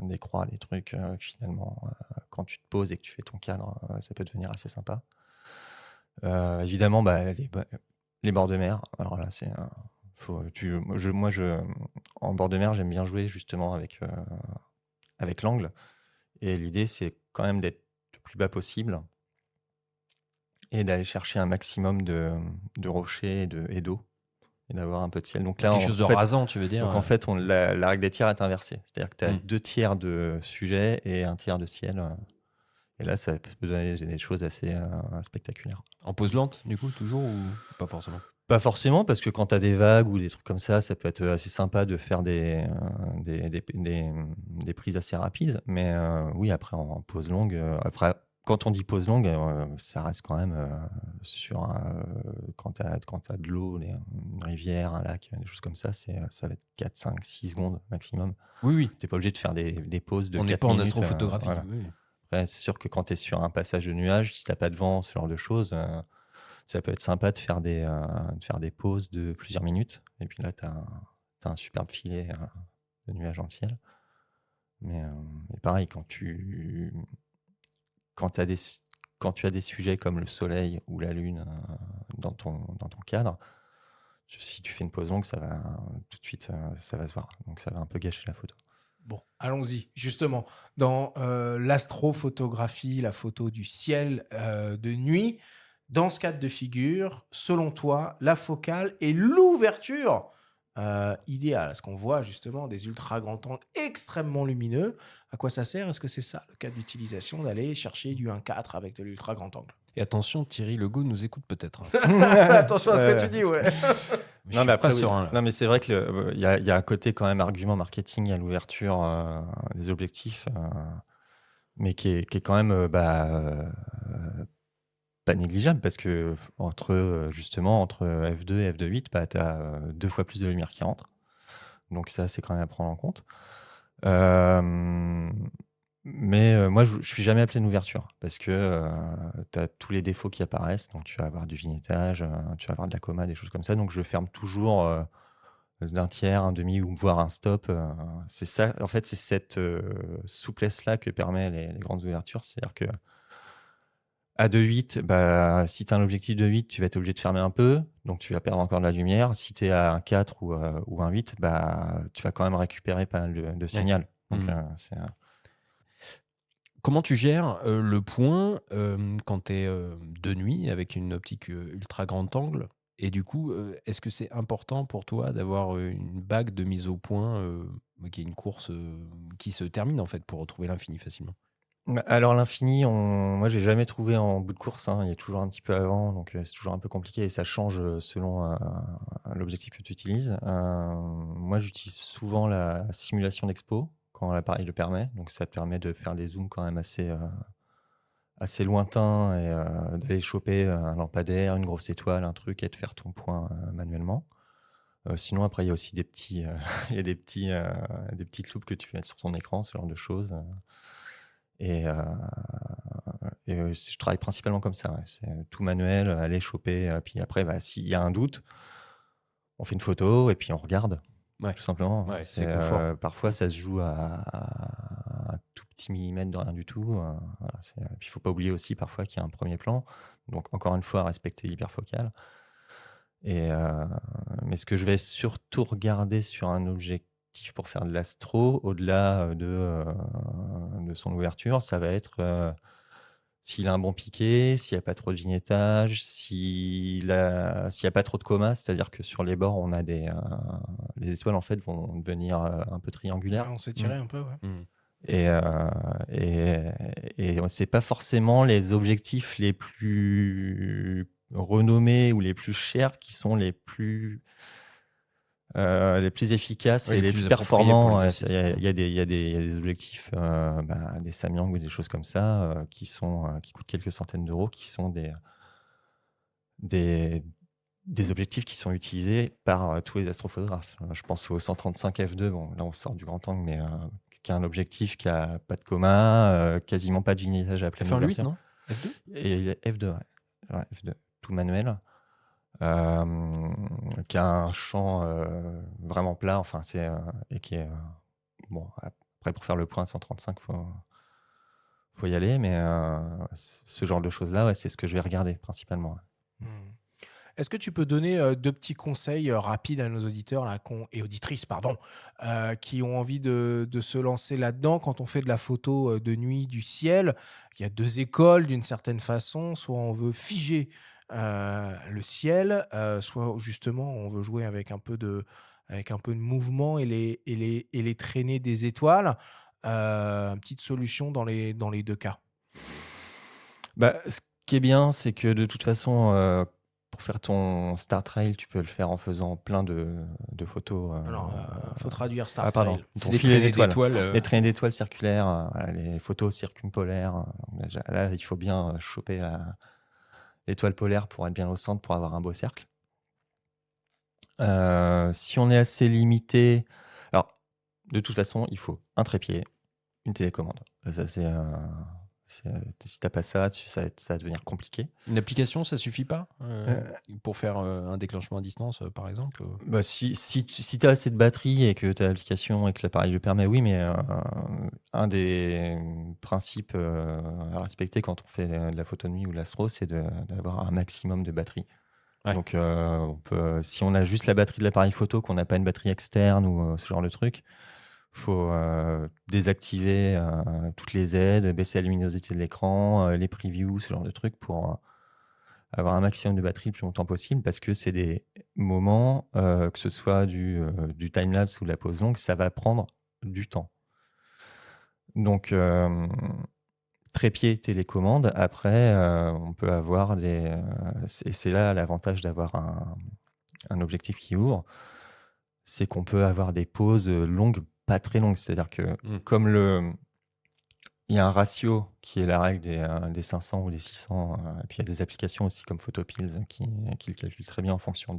des croix, des trucs finalement, quand tu te poses et que tu fais ton cadre, ça peut devenir assez sympa. Évidemment, les bords de mer, alors là, c'est en bord de mer, j'aime bien jouer justement avec l'angle. Et l'idée, c'est quand même d'être le plus bas possible et d'aller chercher un maximum de rochers et d'eau et d'avoir un peu de ciel. Donc là, Quelque chose de rasant, tu veux dire. Donc en fait, la règle des tiers est inversée. C'est-à-dire que tu as 2 tiers de sujet et 1 tiers de ciel. Et là, ça peut donner des choses assez spectaculaires. En pose lente, du coup, toujours ou pas forcément? Pas forcément, parce que quand tu as des vagues ou des trucs comme ça peut être assez sympa de faire des prises assez rapides. Mais oui, après, en pause longue, quand on dit pause longue, ça reste quand même quand tu as de l'eau, une rivière, un lac, des choses comme ça, ça va être 4, 5, 6 secondes maximum. Oui. Tu n'es pas obligé de faire des pauses de On n'est 4 pas en minutes. astrophotographie. Voilà. Oui. Après, c'est sûr que quand tu es sur un passage de nuages, si tu n'as pas de vent, ce genre de choses, ça peut être sympa de faire des pauses de plusieurs minutes. Et puis là, tu as un superbe filet de nuages dans le ciel. Mais pareil, quand tu as des sujets comme le soleil ou la lune dans ton cadre, si tu fais une pause longue, ça va tout de suite, ça va se voir. Donc ça va un peu gâcher la photo. Bon, allons-y. Justement, dans l'astrophotographie, la photo du ciel de nuit, dans ce cadre de figure, selon toi, la focale et l'ouverture idéale. Parce qu'on voit justement des ultra grands angles extrêmement lumineux. À quoi ça sert? Est-ce que c'est ça le cas d'utilisation, d'aller chercher du 1.4 avec de l'ultra grand angle? Et attention, Thierry Legault nous écoute peut-être. Attention à ce que tu dis, ouais. Non, mais après, oui. serein, Non, mais c'est vrai que il y a un côté quand même argument marketing à l'ouverture des objectifs, mais qui est quand même pas négligeable parce que justement entre f2 et f2.8, bah, tu as 2 fois plus de lumière qui rentre. Donc ça, c'est quand même à prendre en compte. Mais moi, je suis jamais à pleine ouverture parce que tu as tous les défauts qui apparaissent. Donc, tu vas avoir du vignettage, tu vas avoir de la coma, des choses comme ça. Donc, je ferme toujours d'un tiers, un demi ou voire un stop. C'est ça, en fait, c'est cette souplesse-là que permet les grandes ouvertures. C'est-à-dire que à 2.8, bah, si tu as un objectif de 8, tu vas être obligé de fermer un peu. Donc, tu vas perdre encore de la lumière. Si tu es à un 4 ou un 8, bah, tu vas quand même récupérer pas mal de signal. Donc, c'est... Comment tu gères le point quand tu es de nuit avec une optique ultra grand angle? Et du coup, est-ce que c'est important pour toi d'avoir une bague de mise au point qui est une course qui se termine en fait pour retrouver l'infini facilement? Alors l'infini, moi j'ai jamais trouvé en bout de course, hein. Il y a toujours un petit peu avant, donc c'est toujours un peu compliqué et ça change selon l'objectif que tu utilises. Moi j'utilise souvent la simulation d'expo quand l'appareil le permet, donc ça te permet de faire des zooms quand même assez lointains et d'aller choper un lampadaire, une grosse étoile, un truc et de faire ton point manuellement. Sinon après il y a aussi des petits, il y a des petites loupes que tu peux mettre sur ton écran, ce genre de choses. Et je travaille principalement comme ça, ouais. C'est tout manuel, aller choper. Puis après, bah, s'il y a un doute, on fait une photo et puis on regarde, tout simplement. Ouais, c'est confort. Parfois, ça se joue à un tout petit millimètre de rien du tout. Voilà, puis il ne faut pas oublier aussi parfois qu'il y a un premier plan. Donc, encore une fois, respecter l'hyperfocale. Mais ce que je vais surtout regarder sur un objectif pour faire de l'astro, au-delà de son ouverture, ça va être s'il a un bon piqué, s'il n'y a pas trop de vignettage, s'il n'y a pas trop de coma, c'est-à-dire que sur les bords, on a les étoiles en fait vont devenir un peu triangulaires. On s'est tiré un peu, ouais. Et c'est pas forcément les objectifs les plus renommés ou les plus chers qui sont les plus efficaces et les plus performants. Il y a des objectifs, des Samyang ou des choses comme ça qui coûtent quelques centaines d'euros, qui sont des objectifs qui sont utilisés par tous les astrophotographes. Je pense au 135 f2. Bon, là on sort du grand angle, mais qui a un objectif qui a pas de coma, quasiment pas de vignettage à pleine ouverture. F1.8, non? F2? Et F2, ouais. F2, tout manuel. Qui a un champ vraiment plat, enfin et qui est bon. Après, pour faire le point 135, faut y aller, mais ce genre de choses là, ouais, c'est ce que je vais regarder principalement. Est-ce que tu peux donner 2 petits conseils rapides à nos auditeurs là, et auditrices, pardon, qui ont envie de se lancer là-dedans quand on fait de la photo de nuit du ciel? Il y a 2 écoles d'une certaine façon. Soit on veut figer le ciel, soit justement on veut jouer avec un peu de mouvement et les traînées des étoiles. Petite solution dans les 2 cas. Bah, ce qui est bien, c'est que de toute façon, pour faire ton Star Trail, tu peux le faire en faisant plein de photos. Alors, faut traduire Star pardon, Trail. C'est ton des filet traînées d'étoiles. d'étoiles. Les traînées d'étoiles circulaires, voilà, les photos circumpolaires. Là, il faut bien choper l'étoile polaire pour être bien au centre, pour avoir un beau cercle. Si on est assez limité, alors de toute façon, il faut un trépied, une télécommande. Ça, si t'as pas ça, ça va devenir compliqué. Une application, ça suffit pas Euh, pour faire un déclenchement à distance, par exemple Bah, si tu as assez de batterie et que tu as l'application et que l'appareil le permet, oui, mais un des principes à respecter quand on fait de la photo de nuit ou de l'astro, c'est d'avoir un maximum de batterie. Ouais. Donc, si on a juste la batterie de l'appareil photo, qu'on n'a pas une batterie externe ou ce genre de truc, faut désactiver toutes les aides, baisser la luminosité de l'écran, les previews, ce genre de trucs pour avoir un maximum de batterie le plus longtemps possible, parce que c'est des moments, que ce soit du time-lapse ou de la pause longue, ça va prendre du temps. Donc, trépied, télécommande. Après, on peut avoir c'est là l'avantage d'avoir un objectif qui ouvre, c'est qu'on peut avoir des pauses longues, pas très longues. C'est-à-dire que comme il y a un ratio qui est la règle des 500 ou des 600, et puis il y a des applications aussi comme Photopills qui le calculent très bien en fonction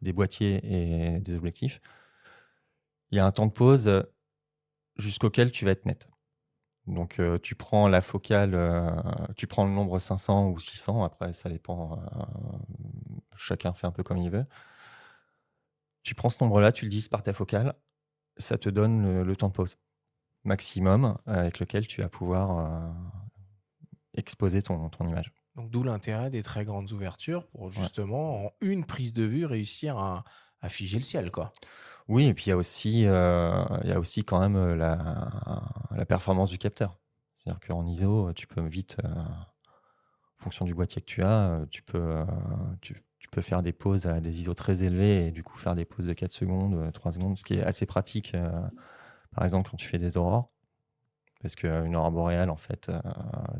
des boîtiers et des objectifs. Il y a un temps de pause jusqu'auquel tu vas être net. Donc, tu prends la focale, tu prends le nombre 500 ou 600, après ça dépend, chacun fait un peu comme il veut. Tu prends ce nombre-là, tu le divises par ta focale, ça te donne le temps de pause maximum avec lequel tu vas pouvoir exposer ton image. Donc, d'où l'intérêt des très grandes ouvertures pour justement, en une prise de vue, réussir à figer le ciel, quoi. Oui, et puis il y a aussi quand même la performance du capteur. C'est-à-dire qu'en ISO, tu peux vite, en fonction du boîtier que tu as, tu peux faire des pauses à des ISO très élevés et du coup faire des pauses de 4 secondes, 3 secondes, ce qui est assez pratique, par exemple quand tu fais des aurores. Parce qu'une aurore boréale, en fait,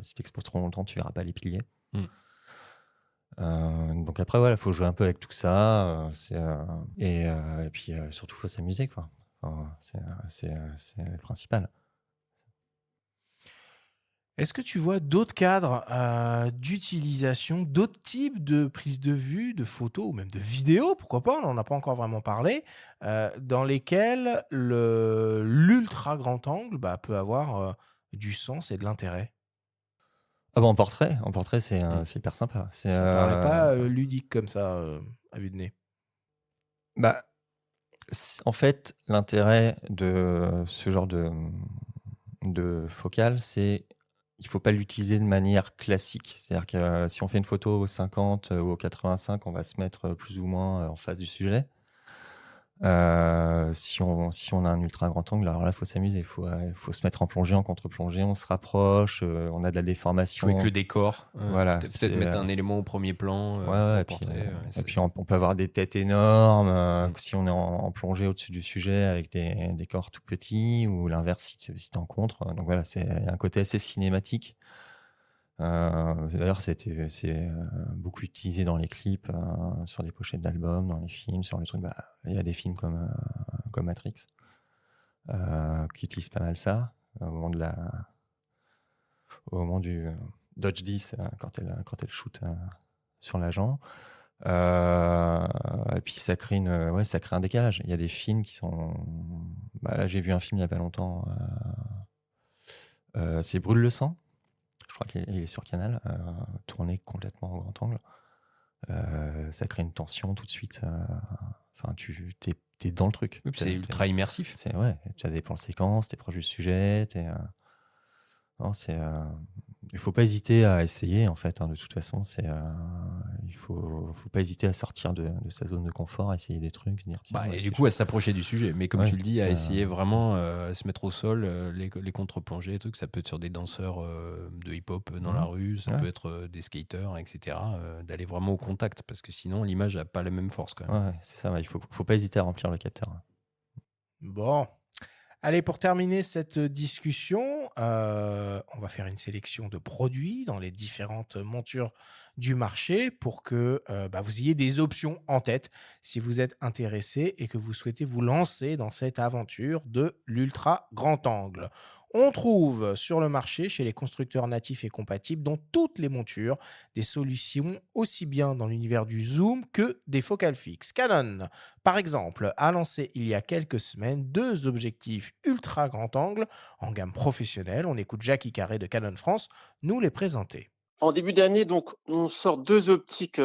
si tu exposes trop longtemps, tu verras pas les piliers. Donc après, voilà, il faut jouer un peu avec tout ça. Et puis surtout, il faut s'amuser, quoi. Enfin, c'est le principal. Est-ce que tu vois d'autres cadres d'utilisation, d'autres types de prise de vue, de photos ou même de vidéos, pourquoi pas, on n'en a pas encore vraiment parlé, dans lesquels l'ultra grand angle peut avoir du sens et de l'intérêt? Ah bah en portrait, c'est hyper sympa. Ça paraît pas ludique comme ça, à vue de nez. Bah, en fait, l'intérêt de ce genre de focale, c'est il faut pas l'utiliser de manière classique. C'est-à-dire que si on fait une photo au 50 ou au 85, on va se mettre plus ou moins en face du sujet. Si on a un ultra grand angle, alors là, il faut s'amuser. Il faut se mettre en plongée, en contre-plongée, on se rapproche, on a de la déformation. Jouer avec le décor, Voilà, peut-être mettre un élément au premier plan pour et le puis, portrait. et puis on peut avoir des têtes énormes si on est en plongée au-dessus du sujet avec des corps tout petits, ou l'inverse si tu es en contre. Donc voilà, il y a un côté assez cinématique. D'ailleurs, c'est beaucoup utilisé dans les clips, sur des pochettes d'albums, dans les films, sur les trucs. Il y a des films comme Matrix qui utilisent pas mal ça au moment du Dodge 10 quand elle shoot sur l'agent. Et puis ça crée un décalage. Il y a des films qui sont. Là, j'ai vu un film il y a pas longtemps. C'est Brûle le sang. Je crois qu'il est sur Canal, tourné complètement au grand angle. Ça crée une tension tout de suite. Enfin, t'es dans le truc. Oui, c'est ultra immersif. Tu as des plans séquences, t'es proche du sujet. Il faut pas hésiter à essayer, en fait. De toute façon, il faut pas hésiter à sortir de sa zone de confort, à essayer des trucs, se dire. Et du coup, à s'approcher du sujet. Mais comme tu le dis, à essayer vraiment à se mettre au sol, les contre-plongées, et trucs. Ça peut être sur des danseurs de hip-hop dans la rue, ça peut être des skaters, etc. D'aller vraiment au contact, parce que sinon, l'image n'a pas la même force quand même. Ouais, c'est ça. Il faut pas hésiter à remplir le capteur. Bon. Allez, pour terminer cette discussion, on va faire une sélection de produits dans les différentes montures du marché pour que vous ayez des options en tête si vous êtes intéressé et que vous souhaitez vous lancer dans cette aventure de l'ultra grand angle. On trouve sur le marché, chez les constructeurs natifs et compatibles, dans toutes les montures, des solutions aussi bien dans l'univers du zoom que des focales fixes. Canon, par exemple, a lancé il y a quelques semaines deux objectifs ultra grand angle en gamme professionnelle. On écoute Jackie Carré de Canon France nous les présenter. En début d'année, donc, on sort deux optiques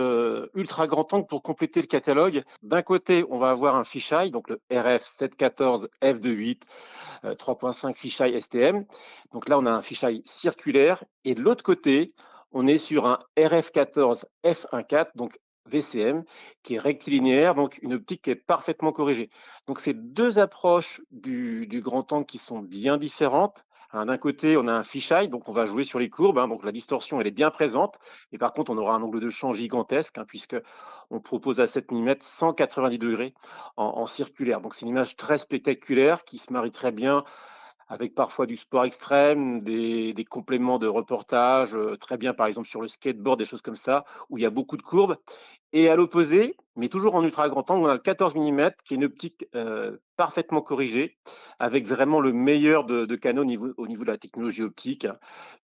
ultra grand angle pour compléter le catalogue. D'un côté, on va avoir un fisheye, donc le RF 714 f2.8 3.5 fisheye STM. Donc là, on a un fisheye circulaire. Et de l'autre côté, on est sur un RF 14 f1.4, donc VCM, qui est rectilinéaire, donc une optique qui est parfaitement corrigée. Donc c'est deux approches du grand angle qui sont bien différentes. D'un côté, on a un fisheye, donc on va jouer sur les courbes, donc la distorsion elle est bien présente, et par contre on aura un angle de champ gigantesque, puisque on propose à 7 mm 190 degrés en circulaire. Donc c'est une image très spectaculaire qui se marie très bien avec parfois du sport extrême, des compléments de reportage, très bien par exemple sur le skateboard, des choses comme ça, où il y a beaucoup de courbes. Et à l'opposé, mais toujours en ultra grand angle, on a le 14 mm qui est une optique parfaitement corrigée, avec vraiment le meilleur de Canon au niveau de la technologie optique,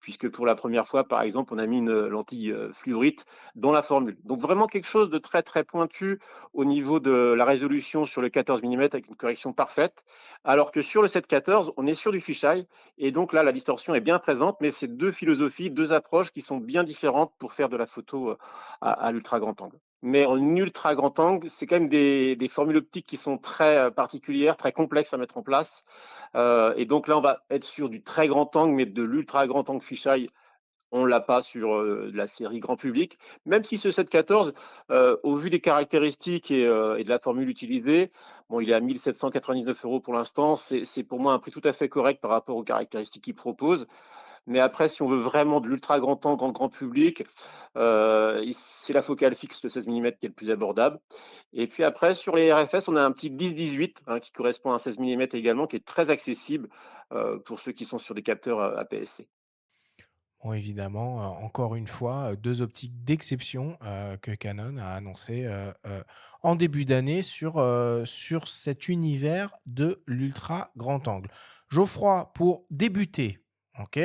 puisque pour la première fois, par exemple, on a mis une lentille fluorite dans la formule. Donc vraiment quelque chose de très très pointu au niveau de la résolution sur le 14 mm avec une correction parfaite, alors que sur le 714, on est sur du fisheye, et donc là, la distorsion est bien présente, mais c'est deux philosophies, deux approches qui sont bien différentes pour faire de la photo à l'ultra grand angle. Mais en ultra grand angle, c'est quand même des formules optiques qui sont très particulières, très complexes à mettre en place. Et donc là, on va être sur du très grand angle, mais de l'ultra grand angle fisheye, on l'a pas sur la série grand public. Même si ce 714, au vu des caractéristiques et de la formule utilisée, bon, il est à 1 799 € pour l'instant. C'est pour moi un prix tout à fait correct par rapport aux caractéristiques qu'il propose. Mais après, si on veut vraiment de l'ultra grand angle en grand public, c'est la focale fixe de 16 mm qui est le plus abordable. Et puis après, sur les RFS, on a un petit 10-18 qui correspond à un 16 mm également, qui est très accessible pour ceux qui sont sur des capteurs APS-C. Bon, évidemment, encore une fois, deux optiques d'exception que Canon a annoncé en début d'année sur cet univers de l'ultra grand angle. Geoffroy, pour débuter, ok,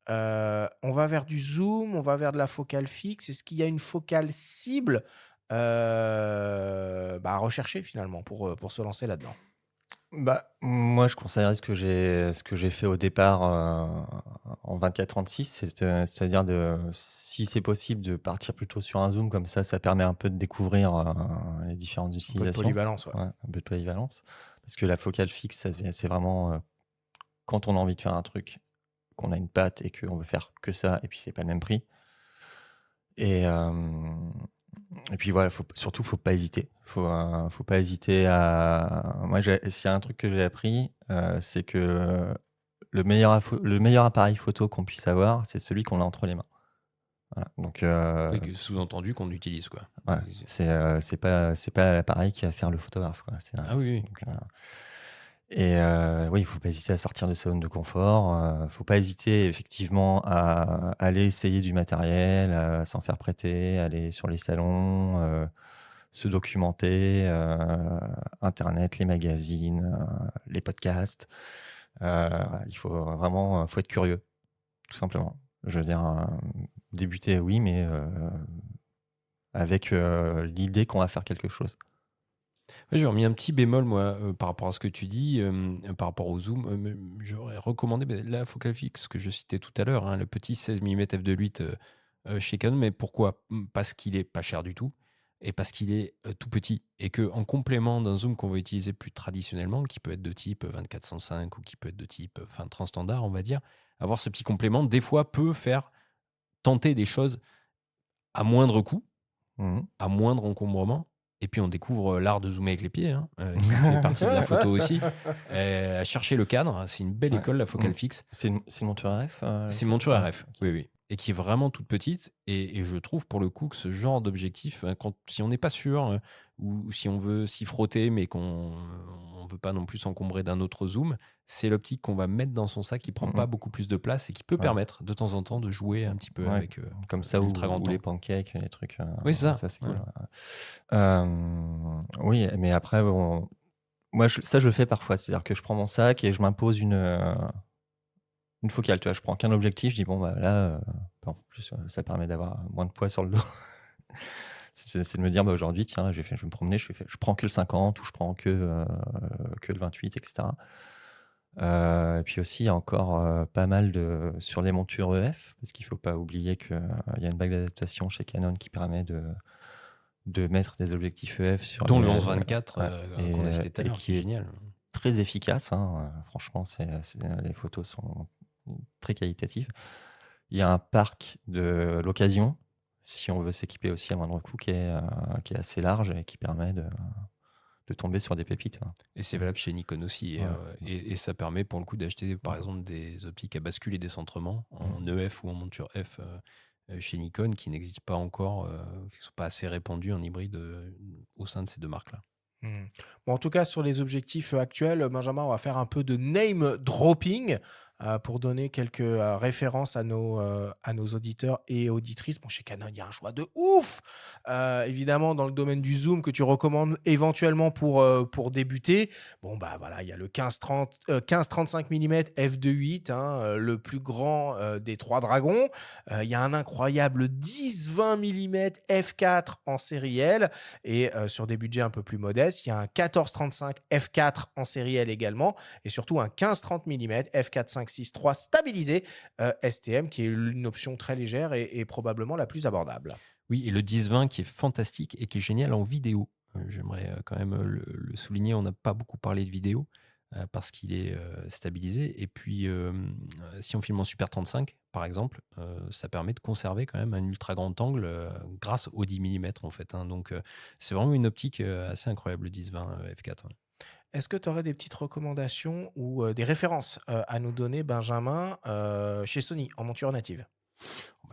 on va vers du zoom, on va vers de la focale fixe. Est-ce qu'il y a une focale cible à rechercher finalement pour se lancer là-dedans? Moi, je conseillerais ce que j'ai fait au départ, en 24-36, c'est-à-dire si c'est possible, de partir plutôt sur un zoom comme ça permet un peu de découvrir, les différentes Un peu de utilisations. polyvalence, ouais. Ouais, un peu de polyvalence. Parce que la focale fixe, c'est vraiment, quand on a envie de faire un truc, qu'on a une patte et qu'on veut faire que ça, et puis c'est pas le même prix. Et puis voilà, surtout, faut pas hésiter. Faut pas hésiter à. Moi, s'il y a un truc que j'ai appris, c'est que le meilleur appareil photo qu'on puisse avoir, c'est celui qu'on a entre les mains. Voilà. Donc, Oui, sous-entendu qu'on utilise, quoi. ouais, c'est pas l'appareil qui va faire le photographe, quoi. C'est Ah oui, oui. donc, et oui, il faut pas hésiter à sortir de sa zone de confort. Faut pas hésiter effectivement à aller essayer du matériel, à s'en faire prêter, aller sur les salons, se documenter, internet, les magazines, les podcasts. Voilà, il faut vraiment, faut être curieux, tout simplement. Je veux dire, débuter, oui, mais avec l'idée qu'on va faire quelque chose. Ouais, j'aurais mis un petit bémol, moi, par rapport à ce que tu dis, par rapport au zoom. J'aurais recommandé la focale fixe que je citais tout à l'heure, le petit 16 mm f2.8 chez Canon. Mais pourquoi? Parce qu'il est pas cher du tout et parce qu'il est tout petit. Et qu'en complément d'un zoom qu'on va utiliser plus traditionnellement, qui peut être de type 24-105 ou qui peut être de type transstandard, on va dire, avoir ce petit complément, des fois, peut faire tenter des choses à moindre coût, Mmh. à moindre encombrement. Et puis on découvre l'art de zoomer avec les pieds, qui fait partie de la photo aussi. À chercher le cadre, c'est une belle Ouais. école, la focale fixe. C'est une monture RF C'est une monture RF, oui, oui. Et qui est vraiment toute petite. Et je trouve pour le coup que ce genre d'objectif, si on n'est pas sûr, ou si on veut s'y frotter, mais qu'on on veut pas non plus s'encombrer d'un autre zoom, c'est l'optique qu'on va mettre dans son sac qui prend pas Mhm. beaucoup plus de place et qui peut Ouais. permettre de temps en temps de jouer un petit peu Ouais, avec comme ça, l'ultra grand ou les angle. pancakes, les trucs, Oui, c'est ça. ça c'est Ouais. cool. Oui, mais après, bon, moi, ça, je le fais parfois. C'est-à-dire que je prends mon sac et je m'impose une focale. Tu vois, je prends qu'un objectif, je dis, bon, bah là, en plus, ça permet d'avoir moins de poids sur le dos. C'est de me dire, bah, aujourd'hui, tiens, là, je vais me promener, je prends que le 50 ou je prends que le 28, etc. Et puis aussi, il y a encore pas mal sur les montures EF, parce qu'il ne faut pas oublier qu'il y a une bague d'adaptation chez Canon qui permet de mettre des objectifs EF sur Dont le les 11-24 ouais, qu'on a cité tout à et l'heure, qui est qui est génial. très efficace. Hein. Franchement, les photos sont très qualitatives. Il y a un parc de l'occasion, si on veut s'équiper aussi à moindre coût, qui est assez large et qui permet de tomber sur des pépites. Hein. Et c'est valable chez Nikon aussi. Ouais. Et ça permet pour le coup d'acheter par exemple des optiques à bascule et décentrement en EF ou en monture F chez Nikon qui n'existent pas encore, qui ne sont pas assez répandus en hybride au sein de ces deux marques-là. Bon, en tout cas, sur les objectifs actuels, Benjamin, on va faire un peu de name dropping pour donner quelques références à nos auditeurs et auditrices. Bon, chez Canon, il y a un choix de ouf. Évidemment, dans le domaine du zoom que tu recommandes éventuellement pour débuter. Bon, bah voilà, il y a le 15-35 mm f2.8, hein, le plus grand des trois dragons. Il y a un incroyable 10-20 mm f4 en série L. Et sur des budgets un peu plus modestes, il y a un 14-35 f4 en série L également. Et surtout un 15-30 mm f4.5.6.3 stabilisé STM, qui est une option très légère et probablement la plus abordable. Oui, et le 10-20 qui est fantastique et qui est génial en vidéo. J'aimerais quand même le souligner, on n'a pas beaucoup parlé de vidéo parce qu'il est stabilisé. Et puis, si on filme en Super 35, par exemple, ça permet de conserver quand même un ultra grand angle grâce au 10 mm en fait. Hein. Donc, c'est vraiment une optique assez incroyable, le 10-20 f4. Ouais. Est-ce que tu aurais des petites recommandations ou des références à nous donner, Benjamin, chez Sony, en monture native?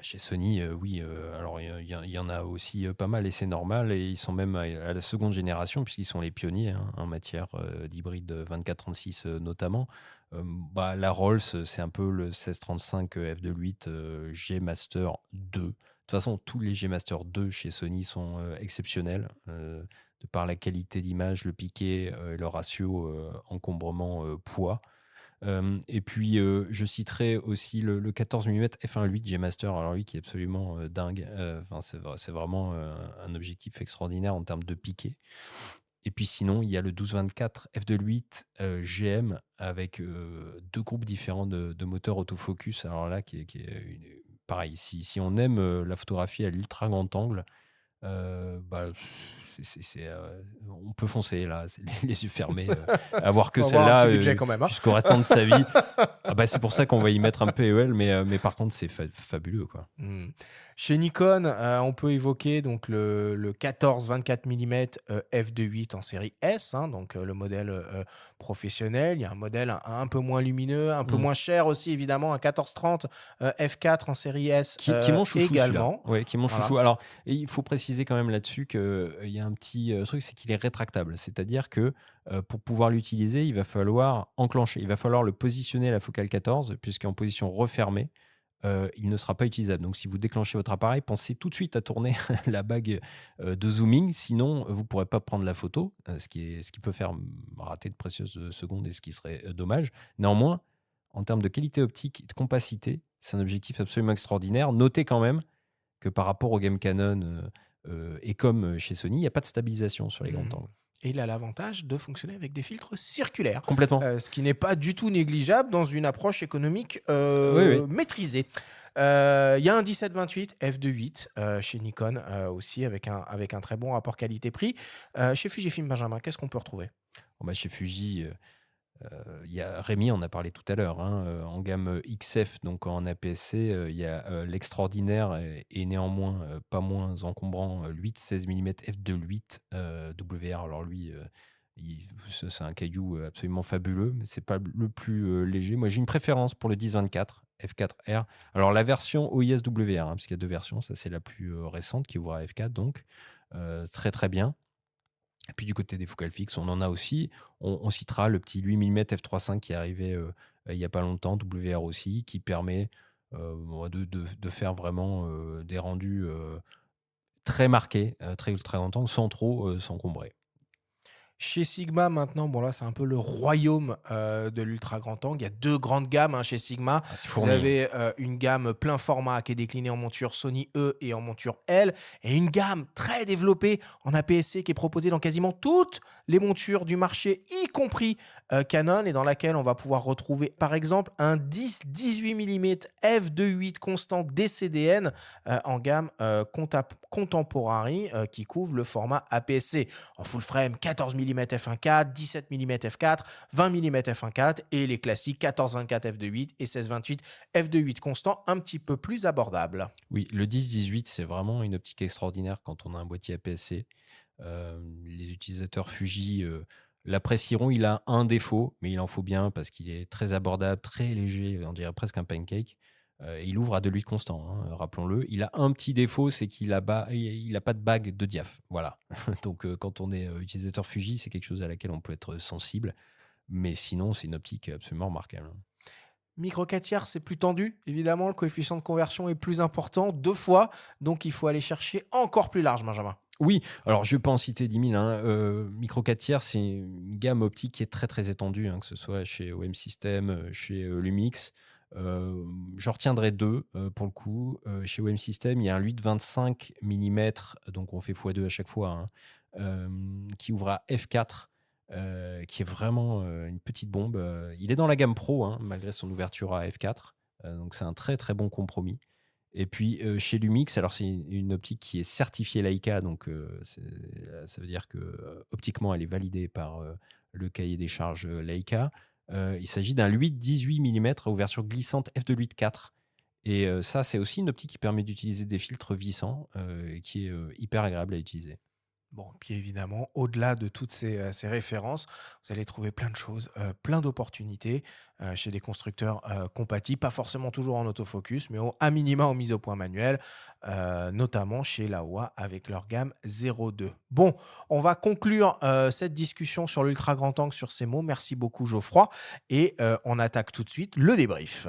Chez Sony, oui. Alors, il y en a aussi pas mal et c'est normal. Et ils sont même à la seconde génération puisqu'ils sont les pionniers hein, en matière d'hybride 24-36 notamment. La Rolls, c'est un peu le 1635 f2.8 G Master 2. De toute façon, tous les G Master 2 chez Sony sont exceptionnels de par la qualité d'image, le piqué et le ratio encombrement-poids. Et puis, je citerai aussi le 14 mm f1.8 G Master, alors lui qui est absolument dingue. C'est vraiment un objectif extraordinaire en termes de piqué. Et puis sinon, il y a le 12-24 f2.8 GM avec deux groupes différents de moteurs autofocus. Alors là, qui est pareil, si on aime la photographie à l'ultra grand angle, on peut foncer là, les yeux fermés, avoir que Faut avoir un celle-là petit budget quand même. Hein. jusqu'au restant de sa vie. C'est pour ça qu'on va y mettre un PEL, mais par contre, c'est fabuleux. Quoi. Chez Nikon, on peut évoquer donc le 14-24 mm f2.8 en série S, hein, donc le modèle professionnel. Il y a un modèle un peu moins lumineux, un peu moins cher aussi, évidemment, un 14-30 f4 en série S qui est mon chouchou, également. Ouais, qui est mon Voilà. chouchou. Alors, il faut préciser quand même là-dessus qu'il y a un petit truc, c'est qu'il est rétractable. C'est-à-dire que pour pouvoir l'utiliser, il va falloir enclencher. Il va falloir le positionner à la focale 14, puisqu'en position refermée, il ne sera pas utilisable. Donc, si vous déclenchez votre appareil, pensez tout de suite à tourner la bague de zooming. Sinon, vous ne pourrez pas prendre la photo, ce qui peut faire rater de précieuses secondes et ce qui serait dommage. Néanmoins, en termes de qualité optique et de compacité, c'est un objectif absolument extraordinaire. Notez quand même que par rapport au game Canon et comme chez Sony, il n'y a pas de stabilisation sur les grands angles. Et il a l'avantage de fonctionner avec des filtres circulaires. Complètement. Ce qui n'est pas du tout négligeable dans une approche économique maîtrisée. Il y a un 17-28 f2.8 chez Nikon aussi avec un très bon rapport qualité-prix. Chez Fujifilm, Benjamin, qu'est-ce qu'on peut retrouver? Chez Fuji, il y a Rémi en a parlé tout à l'heure. Hein, en gamme XF, donc en APS-C, il y a l'extraordinaire et néanmoins pas moins encombrant 8-16 mm f2.8 WR. Alors lui, c'est un caillou absolument fabuleux, mais c'est pas le plus léger. Moi, j'ai une préférence pour le 10-24 f4R. Alors la version OIS WR, parce qu'il y a deux versions. Ça, c'est la plus récente qui ouvre à f4, donc très très bien. Et puis du côté des focales fixes, on en a aussi. On citera le petit 8 mm f3.5 qui est arrivé il n'y a pas longtemps, WR aussi, qui permet de faire vraiment des rendus très marqués, très ultra grand angle, sans trop s'encombrer. Chez Sigma, maintenant, bon là, c'est un peu le royaume de l'ultra grand angle. Il y a deux grandes gammes chez Sigma. Ah, c'est Vous fourni, hein. avez une gamme plein format qui est déclinée en monture Sony E et en monture L, et une gamme très développée en APS-C qui est proposée dans quasiment toutes les montures du marché, y compris Canon, et dans laquelle on va pouvoir retrouver, par exemple, un 10-18 mm f2.8 constant DCDN en gamme Contemporary qui couvre le format APS-C. En full frame, 14 mm f1.4, 17 mm f4, 20 mm f1.4 et les classiques 14-24 f2.8 et 16-28 f2.8 constant, un petit peu plus abordable. Oui, le 10-18, c'est vraiment une optique extraordinaire quand on a un boîtier APS-C. Les utilisateurs Fuji l'apprécieront. Il a un défaut, mais il en faut bien parce qu'il est très abordable, très léger, on dirait presque un pancake. Et il ouvre à 2 constant, hein, rappelons-le. Il a un petit défaut, c'est qu'il a pas de bague de diaph. Voilà. Donc quand on est utilisateur Fuji, c'est quelque chose à laquelle on peut être sensible. Mais sinon, c'est une optique absolument remarquable. Micro 4 tiers, c'est plus tendu. Évidemment, le coefficient de conversion est plus important, 2 fois. Donc, il faut aller chercher encore plus large, Benjamin. Oui, alors je peux en citer 10 000. Micro 4 tiers, c'est une gamme optique qui est très très étendue, hein, que ce soit chez OM System, chez Lumix. J'en retiendrai deux pour le coup. Chez OM System, il y a un 8-25 mm, donc on fait x2 à chaque fois, hein, qui ouvre à f4, qui est vraiment une petite bombe. Il est dans la gamme Pro, hein, malgré son ouverture à f4. Donc c'est un très très bon compromis. Et puis chez Lumix, alors c'est une optique qui est certifiée Leica, donc ça veut dire que optiquement elle est validée par le cahier des charges Leica. Il s'agit d'un 8-18 mm à ouverture glissante f2.8.4. Et ça, c'est aussi une optique qui permet d'utiliser des filtres vissants, qui est hyper agréable à utiliser. Bon, puis évidemment, au-delà de toutes ces références, vous allez trouver plein de choses, plein d'opportunités chez des constructeurs compatibles, pas forcément toujours en autofocus, mais à minima en mise au point manuel, notamment chez Laowa avec leur gamme 02. Bon, on va conclure cette discussion sur l'ultra grand angle sur ces mots. Merci beaucoup Geoffroy, et on attaque tout de suite le débrief.